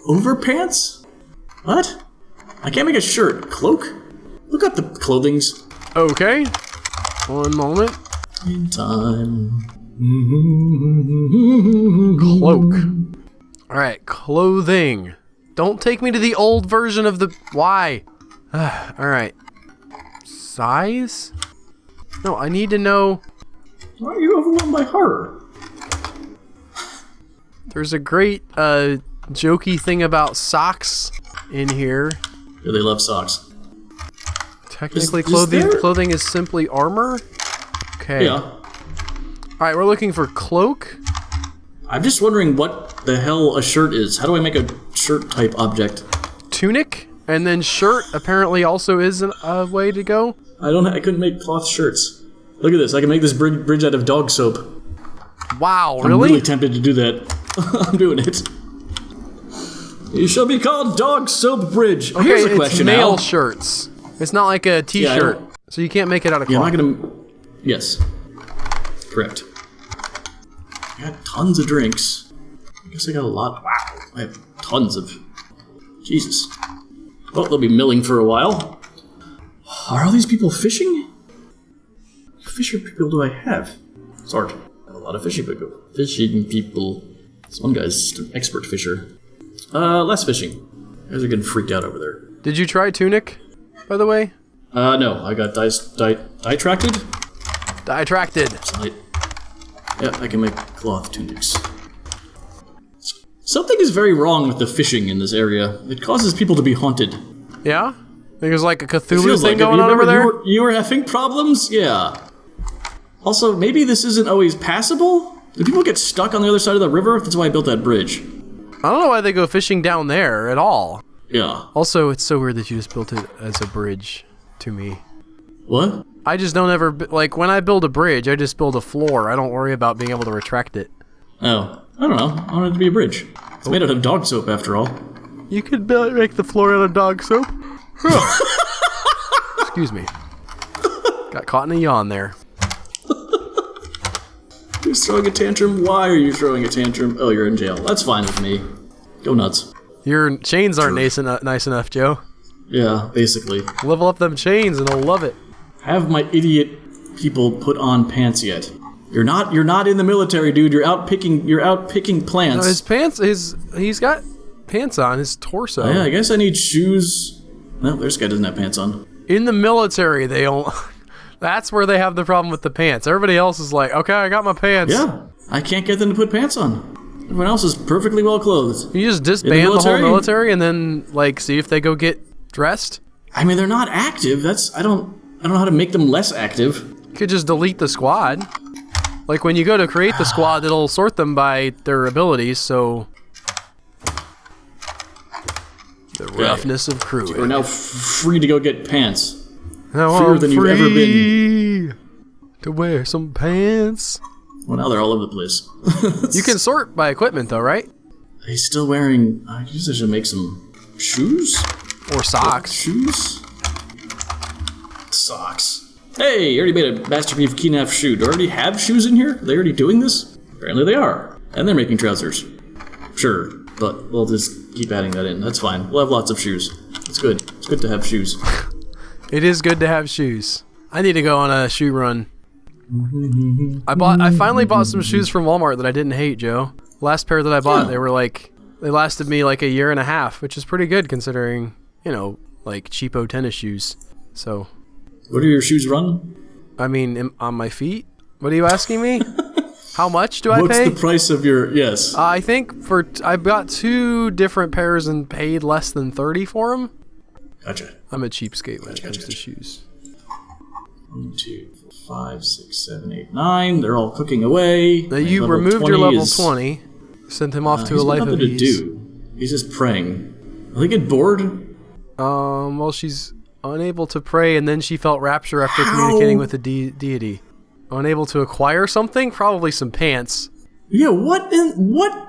Overpants? What? I can't make a shirt. Cloak? Look up the clothings. Okay. One moment. In time. Cloak. Alright, clothing. Don't take me to the old version of the... Why? Alright. Size? No, I need to know... Why are you overwhelmed by horror? There's a great, jokey thing about socks in here. Yeah, they love socks. Technically, clothing is simply armor? Okay. Yeah. Alright, we're looking for cloak. I'm just wondering what the hell a shirt is. How do I make a shirt type object? Tunic, and then shirt apparently also is a way to go. I couldn't make cloth shirts. Look at this. I can make this bridge out of dog soap. Wow, really? I'm really tempted to do that. I'm doing it. You shall be called Dog Soap Bridge. Okay, Here's a question, it's male Al. shirts. It's not like a t-shirt, so you can't make it out of Yeah, cloth. I'm not gonna... Yes. Correct. I got tons of drinks. I guess I got a lot. Wow. I have tons of... Jesus. Well, they'll be milling for a while. Are all these people fishing? What fisher people do I have? Sort. I have a lot of fishing people. Fishing people. This one guy's an expert fisher. Less fishing. You guys are getting freaked out over there. Did you try tunic, by the way? No. I got ditracted. Ditracted. Yeah, I can make cloth tunics. Something is very wrong with the fishing in this area. It causes people to be haunted. Yeah? I think there's like a It Cthulhu feels thing like going on over there? You were having problems? Yeah. Also, maybe this isn't always passable? Do people get stuck on the other side of the river? That's why I built that bridge. I don't know why they go fishing down there at all. Yeah. Also, it's so weird that you just built it as a bridge to me. What? I just don't ever, like, when I build a bridge, I just build a floor. I don't worry about being able to retract it. Oh. I don't know. I want it to be a bridge. It's made out of dog soap, after all. You could make the floor out of dog soap. Excuse me. Got caught in a yawn there. Who's throwing a tantrum? Why are you throwing a tantrum? Oh, you're in jail. That's fine with me. Go nuts. Your chains aren't nice enough, Joe. Yeah, basically. Level up them chains and I'll love it. Have my idiot people put on pants yet? You're not in the military, dude. You're out picking plants. No, his pants, he's got pants on his torso. Oh, yeah, I guess I need shoes. No, this guy doesn't have pants on. In the military, they don't. That's where they have the problem with the pants. Everybody else is like, okay, I got my pants. Yeah, I can't get them to put pants on. Everyone else is perfectly well clothed. You just disband the whole military and then like see if they go get dressed. I mean, they're not active. I don't know how to make them less active. You could just delete the squad. Like when you go to create the squad, it'll sort them by their abilities. So the roughness of crew. We're now free to go get pants. Now Freer I'm than you've ever been. to wear some pants. Well, now they're all over the place. You can sort by equipment though, right? He's still wearing... I guess I should make some shoes? Or socks. Shoes? Socks. Hey, you already made a Master Beef Keenaf shoe. Do I already have shoes in here? Are they already doing this? Apparently they are. And they're making trousers. Sure, but we'll just keep adding that in. That's fine. We'll have lots of shoes. It's good. It's good to have shoes. It is good to have shoes. I need to go on a shoe run. I finally bought some shoes from Walmart that I didn't hate, Joe. Last pair that I bought, they lasted me like a year and a half, which is pretty good considering, you know, like cheapo tennis shoes. So. What do your shoes run? I mean, on my feet? What are you asking me? How much do I pay? What's the price of your... Yes. I think I've got 2 different pairs and paid less than $30 for them. Gotcha. I'm a cheapskate when it comes to shoes. 1, 2, 5, 6, 7, 8, 9. They're all cooking away. Now you removed your level 20. Sent him off to a life of ease. He's got nothing to do. He's just praying. Will he get bored? Well, she's unable to pray, and then she felt rapture after communicating with the deity. Unable to acquire something? Probably some pants. Yeah, what?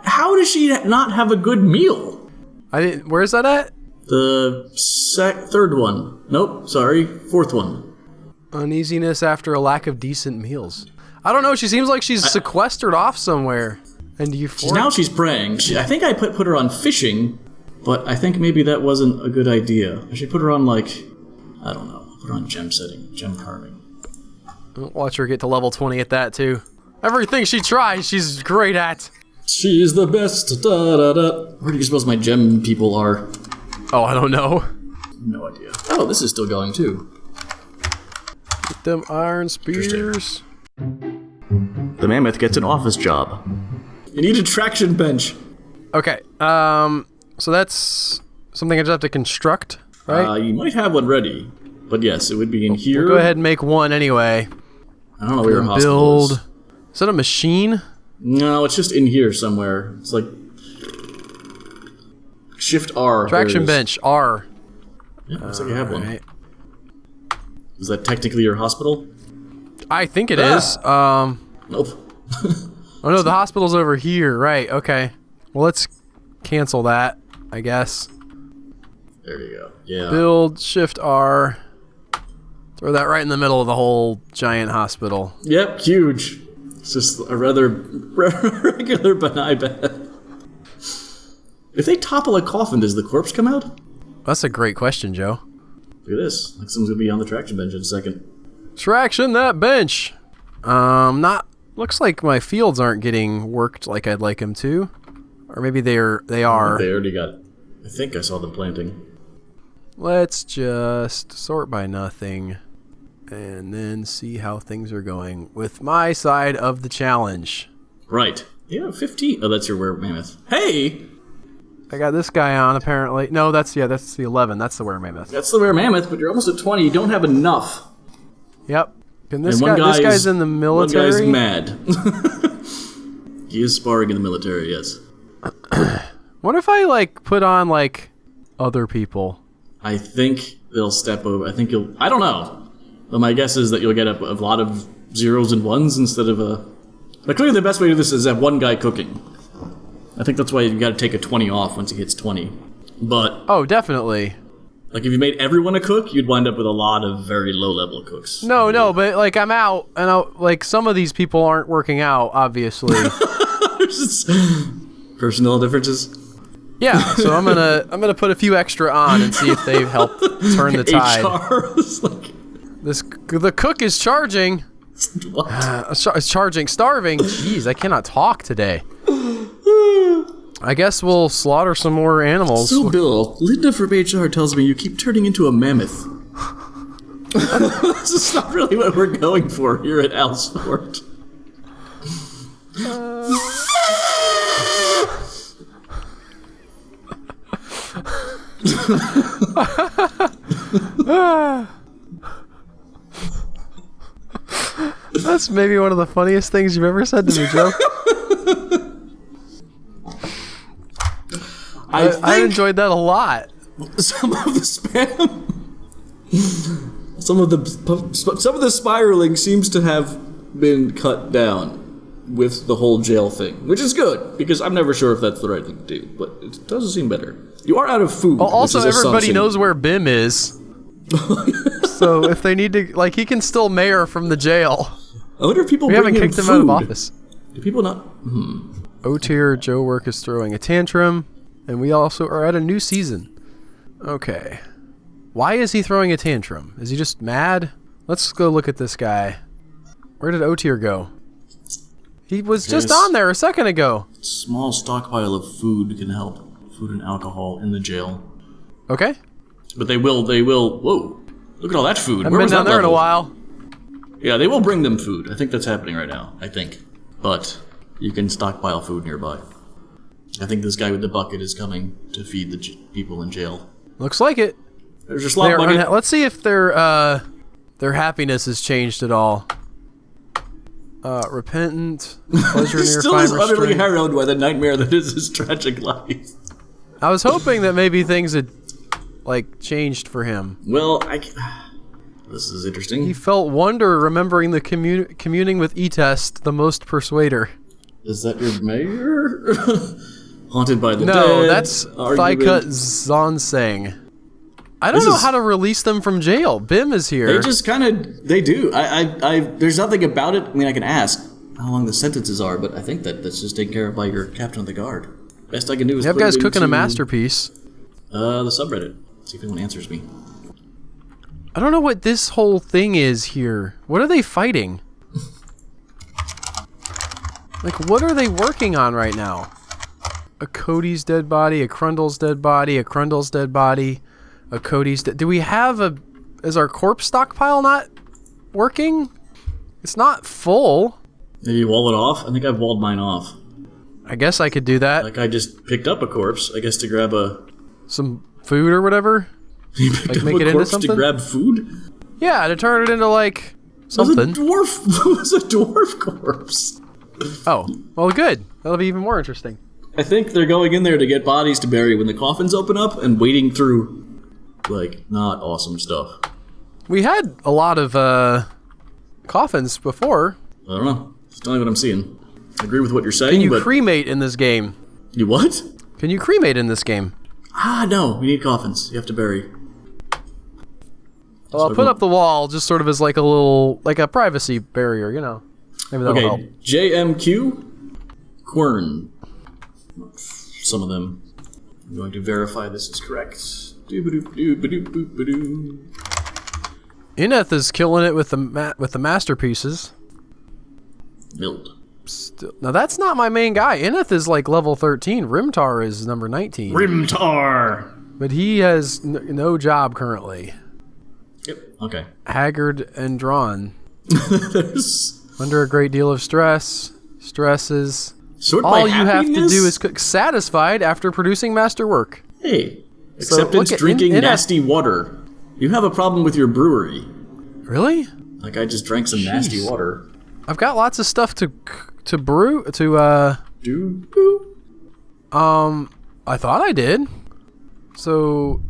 How does she not have a good meal? Where's that at? The third one. Nope, sorry, fourth one. Uneasiness after a lack of decent meals. I don't know, she seems like she's sequestered off somewhere. And now she's praying. I think I put her on fishing, but I think maybe that wasn't a good idea. I should put her on, like, I don't know, put her on gem setting, gem carving. Watch her get to level 20 at that, too. Everything she tries, she's great at. She's the best. Da, da, da. Where do you suppose my gem people are? Oh, I don't know. No idea. Oh, this is still going, too. Get them iron spears. The mammoth gets an office job. You need a traction bench. Okay, so that's something I just have to construct, right? You might have one ready, but yes, it would be in here. We'll go ahead and make one anyway. I don't know where your hospital is. Is that a machine? No, it's just in here somewhere. It's like Shift R. Traction bench, R. Yeah, looks like you have one. Right. Is that technically your hospital? I think it is. Nope. Oh no, the hospital's over here. Right, okay. Well, let's cancel that, I guess. There you go. Yeah. Build, Shift R. Throw that right in the middle of the whole giant hospital. Yep, huge. It's just a rather regular benign bed. If they topple a coffin, does the corpse come out? That's a great question, Joe. Look at this. Like someone's gonna be on the traction bench in a second. Traction that bench. Looks like my fields aren't getting worked like I'd like them to. Or maybe they are. They already got it. I think I saw them planting. Let's just sort by nothing. And then see how things are going with my side of the challenge. Right. Yeah, 15. Oh, that's your were mammoth. Hey! I got this guy on, apparently. No, that's the 11. That's the were mammoth. That's the rare mammoth, but you're almost at 20. You don't have enough. Yep. And this And this guy's in the military. One guy's mad. He is sparring in the military, yes. What if I, like, put on, like, other people? I think they'll step over. I don't know. But my guess is that you'll get a lot of zeros and ones instead of a... Like, clearly the best way to do this is have one guy cooking. I think that's why you gotta take a 20 off once he hits 20. But... Oh, definitely. Like, if you made everyone a cook, you'd wind up with a lot of very low-level cooks. No, but, like, I'm out, and like, some of these people aren't working out, obviously. Personnel differences? Yeah, so I'm gonna put a few extra on and see if they've helped turn the tide. HR is like... The cook is charging. What? Starving. Jeez, I cannot talk today. I guess we'll slaughter some more animals. So, Bill, Linda from HR tells me you keep turning into a mammoth. This is not really what we're going for here at Alsport. That's maybe one of the funniest things you've ever said to me, Joe. I enjoyed that a lot. Some of the spam, some of the spiraling seems to have been cut down with the whole jail thing, which is good because I'm never sure if that's the right thing to do, but it does seem better. You are out of food. Well, also, everybody knows where Bim is. So if they need to, like, he can still mayor from the jail. I wonder if people we haven't kicked him out of office. Do people not? O-tier Joe Work is throwing a tantrum, and we also are at a new season. Okay. Why is he throwing a tantrum? Is he just mad? Let's go look at this guy. Where did O-tier go? He was just on there a second ago. Small stockpile of food can help. Food and alcohol in the jail. Okay. But they will, whoa. Look at all that food. I've been down there in a while. Yeah, they will bring them food. I think that's happening right now, I think. But you can stockpile food nearby. I think this guy with the bucket is coming to feed the people in jail. Looks like it. There's your slot bucket. Let's see if their happiness has changed at all. Repentant, pleasure near still fine is utterly restraint. harrowed by the nightmare that is his tragic life. I was hoping that maybe things had, like, changed for him. Well, this is interesting. He felt wonder remembering the communing with E-Test, the most persuader. Is that your mayor? Haunted by the dead. No, that's Thaicut Zonseng. I don't know how to release them from jail. Bim is here. They just kind of, they do. There's nothing about it. I mean, I can ask how long the sentences are, but I think that's just taken care of by your captain of the guard. Best I can do is that guy's cooking a masterpiece. The subreddit. See if anyone answers me. I don't know what this whole thing is here. What are they fighting? Like, what are they working on right now? A Cody's dead body, a Crundle's dead body, a Crundle's dead body, a Cody's dead... Do we have a... Is our corpse stockpile not working? It's not full. Maybe you wall it off? I think I've walled mine off. I guess I could do that. Like, I just picked up a corpse, I guess, to grab some food or whatever? You picked like, up make a it corpse into something? to grab food? Yeah, to turn it into, like, something. It was a dwarf corpse. Oh, well, good. That'll be even more interesting. I think they're going in there to get bodies to bury when the coffins open up and wading through, like, not awesome stuff. We had a lot of coffins before. I don't know. Just telling you what I'm seeing. I agree with what you're saying, Can you but... cremate in this game? You what? Can you cremate in this game? No. We need coffins. You have to bury. Well, I'll put up the wall just sort of as like a little, like a privacy barrier, you know. Maybe that'll help. JMQ, Quern. Some of them. I'm going to verify this is correct. Doo-ba-doop-doo-ba-doop-boop-ba-doo. Ineth is killing it with the masterpieces. Mild. Now that's not my main guy. Ineth is like level 13. Rimtar is number 19. Rimtar! But he has no job currently. Yep, okay. Haggard and drawn. There's... Under a great deal of stresses. Sort All by you have to happiness? do is cook satisfied after producing masterwork. Hey, So, acceptance look at- drinking Ineth- nasty water. You have a problem with your brewery. Really? Like, I just drank some nasty water. I've got lots of stuff to brew Doo-boo. I thought I did. So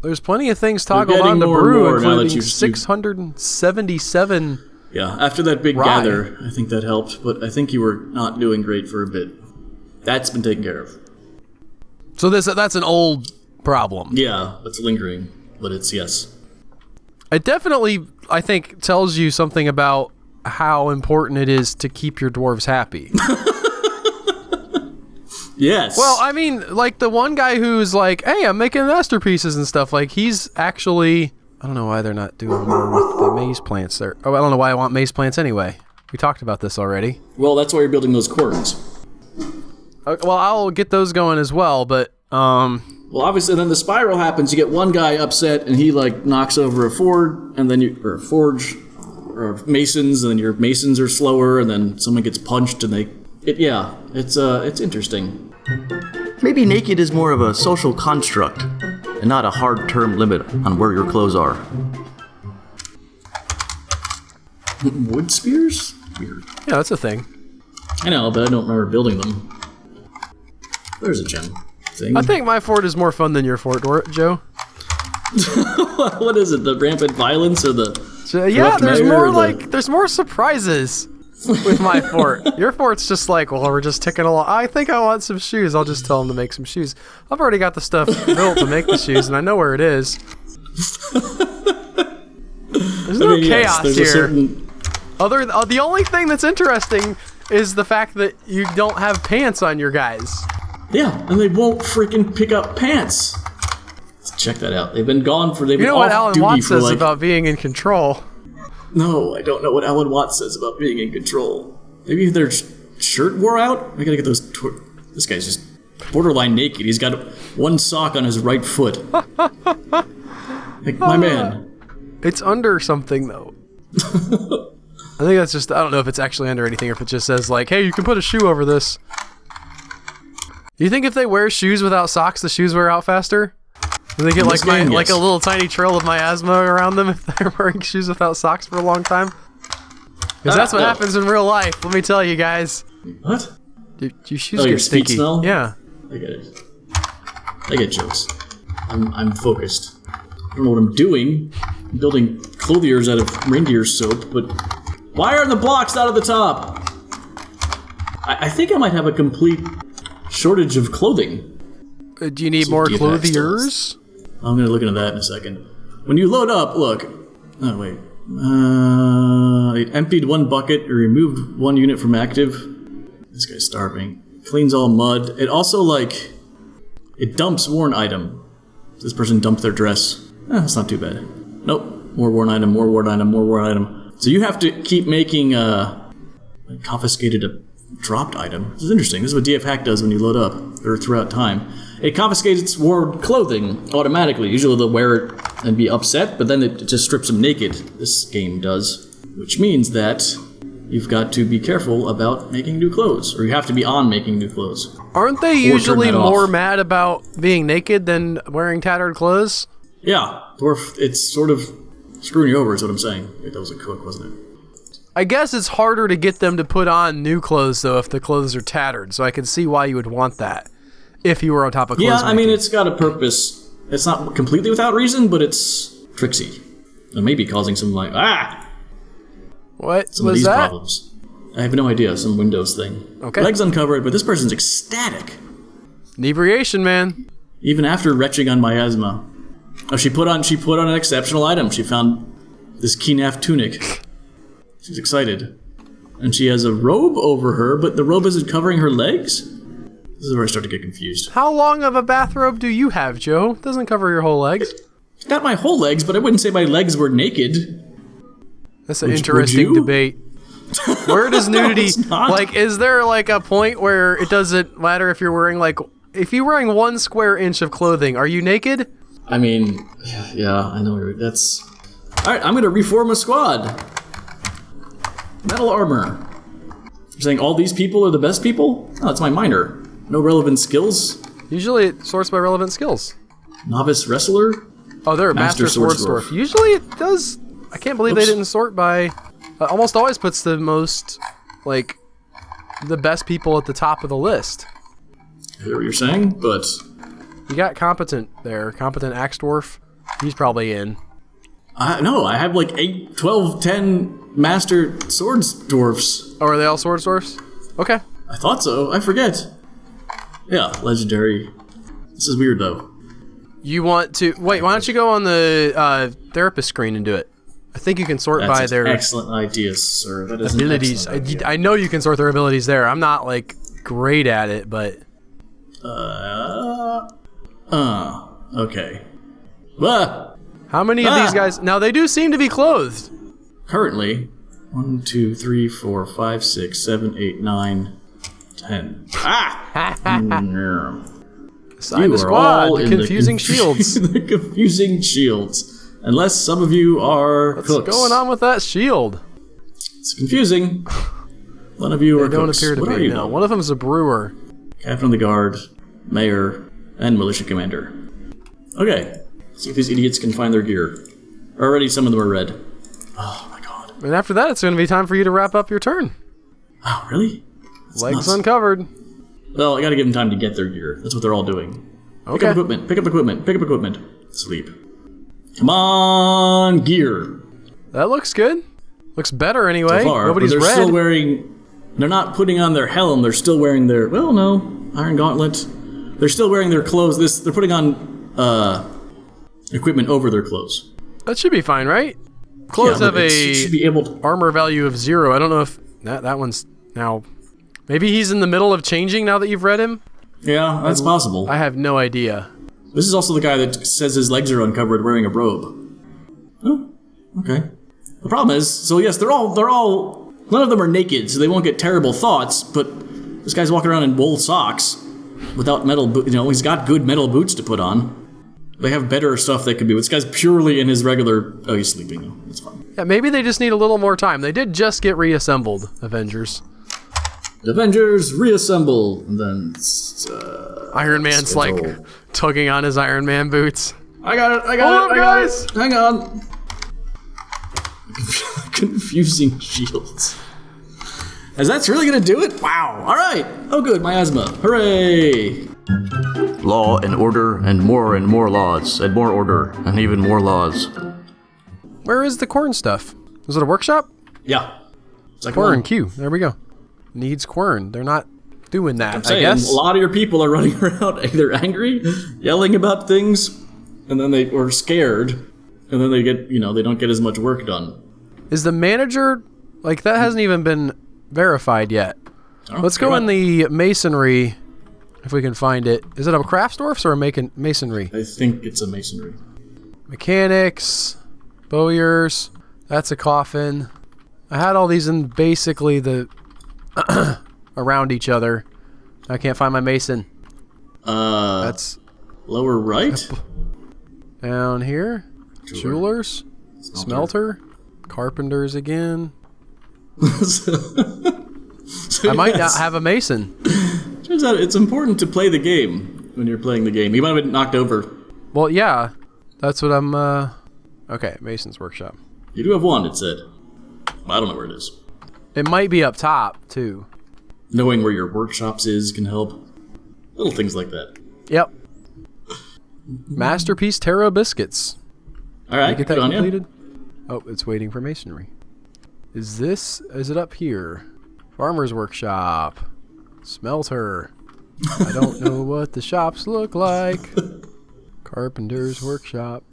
there's plenty of things toggled getting on to more and brew, more now that including you've- 677. Yeah, after that big Rye. gather, I think that helped, but I think you were not doing great for a bit. That's been taken care of. So that's an old problem. Yeah, it's lingering, but it's yes. It definitely, I think, tells you something about how important it is to keep your dwarves happy. Yes. Well, I mean, like the one guy who's like, hey, I'm making masterpieces and stuff, like he's actually, I don't know why they're not doing more with the maze plants there. Oh, I don't know why I want maze plants anyway. We talked about this already. Well, that's why you're building those querns. Well, I'll get those going as well, but Well, obviously, then the spiral happens. You get one guy upset, and he like knocks over a forge, and then a forge, or masons, and then your masons are slower, and then someone gets punched, and it's interesting. Maybe naked is more of a social construct, and not a hard term limit on where your clothes are. Wood spears? Weird. yeah, that's a thing. I know, but I don't remember building them. There's a gem thing. I think my fort is more fun than your fort, Joe. What is it? The rampant violence or the? So, yeah, corrupt there's mayor more or the- there's more surprises with my fort. Your fort's just like, well, we're just ticking along. I think I want some shoes. I'll just tell them to make some shoes. I've already got the stuff built to make the shoes, and I know where it is. There's no chaos there's here. a certain. The only thing that's interesting is the fact that you don't have pants on your guys. Yeah, and they won't freaking pick up pants. Let's check that out. They've been gone for. They've You been know what off Alan duty Watts for says like. about being in control. No, I don't know what Alan Watts says about being in control. Maybe their shirt wore out? I gotta get those... This guy's just borderline naked. He's got one sock on his right foot. Like, my man. It's under something, though. I think that's just... I don't know if it's actually under anything or if it just says, like, hey, you can put a shoe over this. Do you think if they wear shoes without socks, the shoes wear out faster? Do they get like like a little tiny trail of miasma around them if they're wearing shoes without socks for a long time? Because that's what happens in real life. Let me tell you guys. What? Your shoes your get feet stinky. smell? Yeah. I get it. I get jokes. I'm focused. I don't know what I'm doing. I'm building clothiers out of reindeer soap, but why are the blocks out of the top? I think I might have a complete shortage of clothing. Do you need See more if DFX clothiers? I'm gonna look into that in a second. When you load up, look. Oh wait. It emptied one bucket. It removed one unit from active. This guy's starving. Cleans all mud. It also it dumps worn item. This person dumped their dress. That's not too bad. Nope. More worn item. More worn item. More worn item. So you have to keep making confiscated a dropped item. This is interesting. This is what DF Hack does when you load up, or throughout time. It confiscates worn clothing automatically. Usually they'll wear it and be upset, but then it just strips them naked. This game does. Which means that you've got to be careful about making new clothes, or you have to be on making new clothes. Aren't they turn usually that off. more mad about being naked than wearing tattered clothes? Yeah, Dwarf, it's sort of screwing you over is what I'm saying. Wait, that was a cook, wasn't it? I guess it's harder to get them to put on new clothes, though, if the clothes are tattered. So I can see why you would want that if you were on top of clothes. Yeah, I mean, it's got a purpose. It's not completely without reason, but it's tricksy. And maybe causing some, like, What some was of these that? problems. I have no idea. Some Windows thing. Okay. Legs uncovered, but this person's ecstatic. Inebriation, man. Even after retching on miasma. Oh, she put on an exceptional item. She found this Kinaf tunic. She's excited. And she has a robe over her, but the robe isn't covering her legs? This is where I start to get confused. How long of a bathrobe do you have, Joe? It doesn't cover your whole legs. Not my whole legs, but I wouldn't say my legs were naked. That's an interesting debate. Where does nudity... it's not. Like, is there, like, a point where it doesn't matter if you're wearing, like... If you're wearing 1 square inch of clothing, are you naked? I mean, yeah, I know. That's... Alright, I'm gonna reform a squad. Metal armor. You're saying all these people are the best people? No, it's my minor. No relevant skills. Usually it sorts by relevant skills. Novice wrestler? Oh, they're a Master Sword Dwarf. Usually it does... I can't believe they didn't sort by... almost always puts the most, like, the best people at the top of the list. I hear what you're saying, but... You got Competent there. Competent Axe Dwarf. He's probably in. No, I have like 8, 12, 10 Master Swords Dwarfs. Oh, are they all Swords Dwarfs? Okay. I thought so. I forget. Yeah, legendary. This is weird, though. You want to... Wait, why don't you go on the therapist screen and do it? I think you can sort That's by their... excellent idea, sir. That is abilities. I know you can sort their abilities there. I'm not, like, great at it, but... Okay. How many of these guys... Now, they do seem to be clothed. Currently, 1, 2, 3, 4, 5, 6, 7, 8, 9, 10. Sign the squad. The confusing shields. The confusing shields. Unless some of you are What's cooks. going on with that shield? It's confusing. One of you are They don't cooks. appear to What be. are you, No, though? one of them is a brewer. Captain of the guard, mayor, and militia commander. Okay. See if these idiots can find their gear. Already some of them are red. Oh my god. And after that, it's going to be time for you to wrap up your turn. Oh, really? That's Legs nuts. uncovered. Well, I gotta give them time to get their gear. That's what they're all doing. Pick Okay. up equipment, pick up equipment, pick up equipment. Sleep. Come on, gear. That looks good. Looks better anyway. So far, Nobody's but they're red. still wearing... They're not putting on their helm, they're still wearing their... Well, no. Iron Gauntlet. They're still wearing their clothes. They're putting on equipment over their clothes. That should be fine, right? Clothes Yeah, have but it should a be able to... armor value of 0. I don't know if that one's now... Maybe he's in the middle of changing now that you've read him? Yeah, that's possible. I have no idea. This is also the guy that says his legs are uncovered wearing a robe. Oh, okay. The problem is, so yes, they're all, none of them are naked, so they won't get terrible thoughts, but this guy's walking around in wool socks without metal boots. You know, he's got good metal boots to put on. They have better stuff they could be. This guy's purely in his regular... Oh, he's sleeping though. That's fine. Yeah, maybe they just need a little more time. They did just get reassembled, Avengers. Avengers reassemble, and then Iron Man's schedule. like tugging on his Iron Man boots. I got it. Hold up, guys. Hang on. Confusing shields. As that's really gonna do it? Wow. All right. Oh, good. Miasma. Hooray. Law and order and more laws and more order and even more laws. Where is the corn stuff? Is it a workshop? Yeah. Second Quern, one. Q. There we go. Needs Quern. They're not doing that, I'm saying, I guess. a lot of your people are running around either angry, yelling about things, and then they or scared, and then they get, they don't get as much work done. Is the manager, like, that hasn't even been verified yet. Let's go in the masonry, if we can find it. Is it a craftsdwarfs or a masonry? I think it's a masonry. Mechanics, bowyers, that's a coffin. I had all these in basically the around each other. I can't find my mason. That's Lower right? down here. Jewelers, smelter, carpenters again. I might not have a mason. Turns out it's important to play the game when you're playing the game. You might have been knocked over. Well, yeah, that's what I'm. Okay, Mason's workshop. You do have one, it said. I don't know where it is. It might be up top, too. Knowing where your workshops is can help. Little things like that. Yep. Masterpiece Terra Biscuits. Alright, Get that good on completed? you. Oh, it's waiting for masonry. Is it up here? Farmer's workshop. Smelter. I don't know what the shops look like. Carpenter's workshop.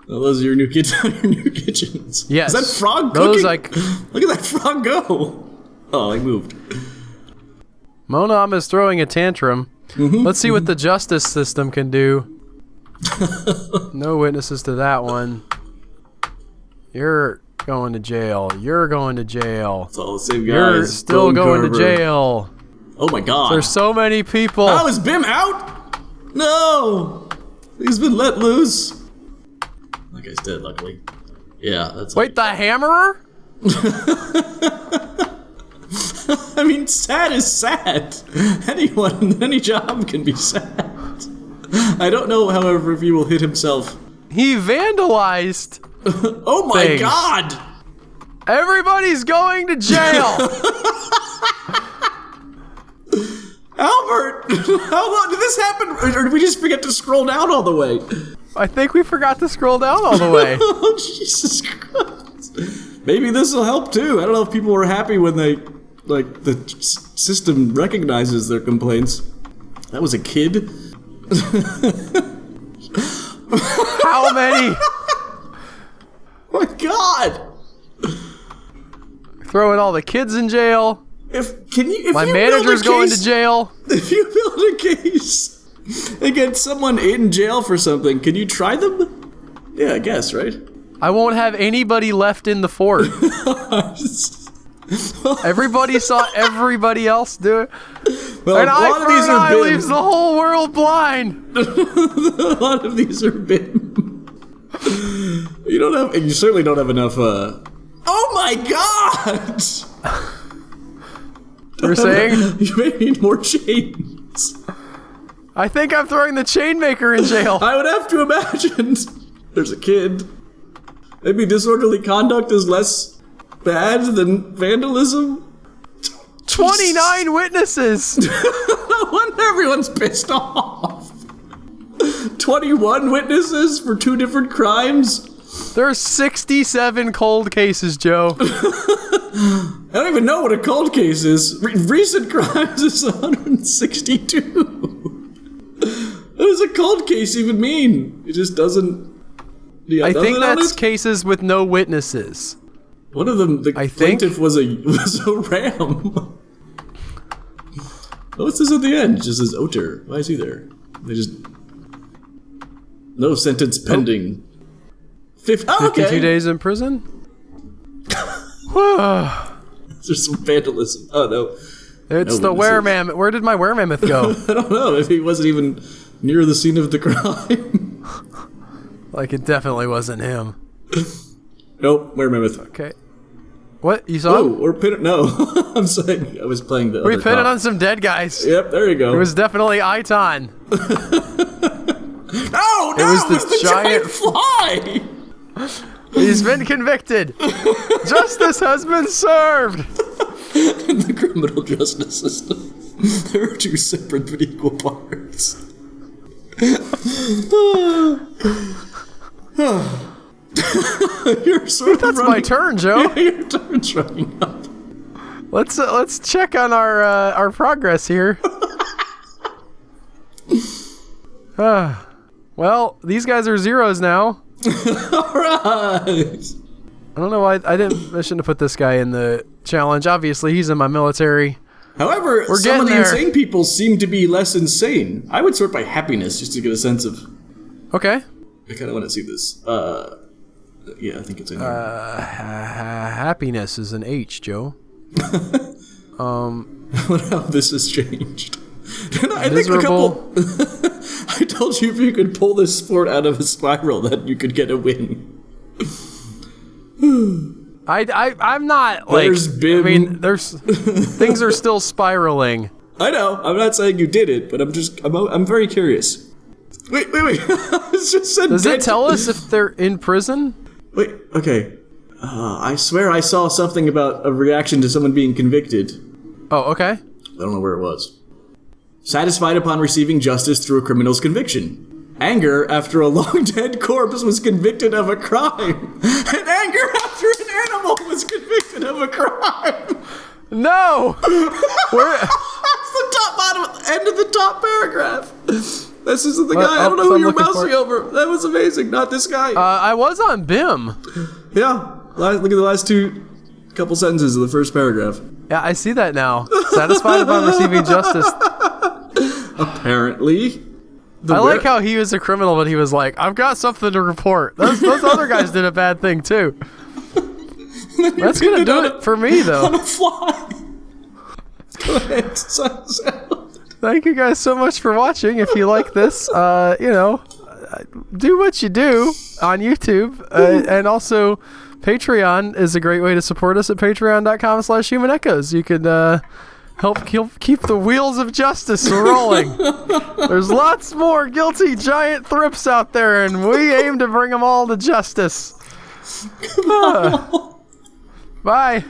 Well, those are your new kitchens. Yes. Is that frog Those cooking? Look at that frog go. Oh, he moved. Monam is throwing a tantrum. Let's see what the justice system can do. No witnesses to that one. You're going to jail. You're going to jail. It's all the same guys. You're still going to jail. Oh my god. There's so many people. Oh, is Bim out? No! He's been let loose. That guy's dead, luckily. Yeah, that's... Wait, the hammerer? I mean, sad is sad. Anyone in any job can be sad. I don't know, however, if he will hit himself. He vandalized. Oh my things. god! Everybody's going to jail. Albert! How long did this happen? Or did we just forget to scroll down all the way? I think we forgot to scroll down all the way. Oh, Jesus Christ. Maybe this will help too. I don't know if people were happy when they, like, the system recognizes their complaints. That was a kid? How many? Oh my god! Throwing all the kids in jail. If My you manager's build a going case, to jail. If you build a case against someone in jail for something, can you try them? Yeah, I guess, right? I won't have anybody left in the fort. Everybody saw everybody else do it. Well, An a eye lot for of these an eye are leaves the whole world blind. A lot of these are been. You certainly don't have enough, Oh my god! You're saying? You may need more chains. I think I'm throwing the chain maker in jail. I would have to imagine. There's a kid. Maybe disorderly conduct is less bad than vandalism? 29 witnesses. No wonder everyone's pissed off. 21 witnesses for 2 different crimes? There's 67 cold cases, Joe. I don't even know what a cold case is. Recent crimes is 162. What does a cold case even mean? It just doesn't... I think that's cases with no witnesses. One of them, the plaintiff was a ram. What's this at the end? It just says Oter. Why is he there? They just... No sentence pending. 52 days in prison? There's some vandalism. Oh, no. It's the were-mammoth. Where did my were-mammoth go? I don't know. Maybe he wasn't even near the scene of the crime. Like, it definitely wasn't him. Nope, were-mammoth. Okay. What? You saw Oh, him? we're pinning... No. I'm saying I was playing the We other pinned cop. on some dead guys. Yep, there you go. It was definitely Aitan. No, It was the giant fly! He's been convicted. Justice has been served. In the criminal justice system, there are 2 separate but equal parts. You're sort of That's running. my turn, Joe. Yeah, your turn's running up. Let's check on our progress here. Well, these guys are zeros now. Alright! I don't know why I shouldn't have put this guy in the challenge. Obviously, he's in my military. However, We're some of the getting there. insane people seem to be less insane. I would sort by happiness just to get a sense of... Okay. I kind of want to see this. Yeah, I think it's in here. Happiness is an H, Joe. I wonder how this has changed. I think a Miserable. couple... I told you if you could pull this sport out of a spiral that you could get a win. I'm not like... There's Bim. I mean, there's... things are still spiraling. I know. I'm not saying you did it, but I'm very curious. Wait. It's just said Does dead. it tell us if they're in prison? Wait, okay. I swear I saw something about a reaction to someone being convicted. Oh, okay. I don't know where it was. Satisfied upon receiving justice through a criminal's conviction. Anger after a long-dead corpse was convicted of a crime. And anger after an animal was convicted of a crime. No! Where? That's the top bottom end of the top paragraph. This isn't the guy. I don't know who you're mousing over. That was amazing. Not this guy. I was on BIM. Yeah. Look at the last couple sentences of the first paragraph. Yeah, I see that now. Satisfied upon receiving justice. Apparently. I like how he was a criminal, but he was like, I've got something to report. Those other guys did a bad thing, too. That's going to do it for me, though. On a fly. Go ahead. Thank you guys so much for watching. If you like this, do what you do on YouTube. And also, Patreon is a great way to support us at patreon.com/humanechoes. You could help keep the wheels of justice rolling. There's lots more guilty giant thrips out there, and we aim to bring them all to justice. Bye.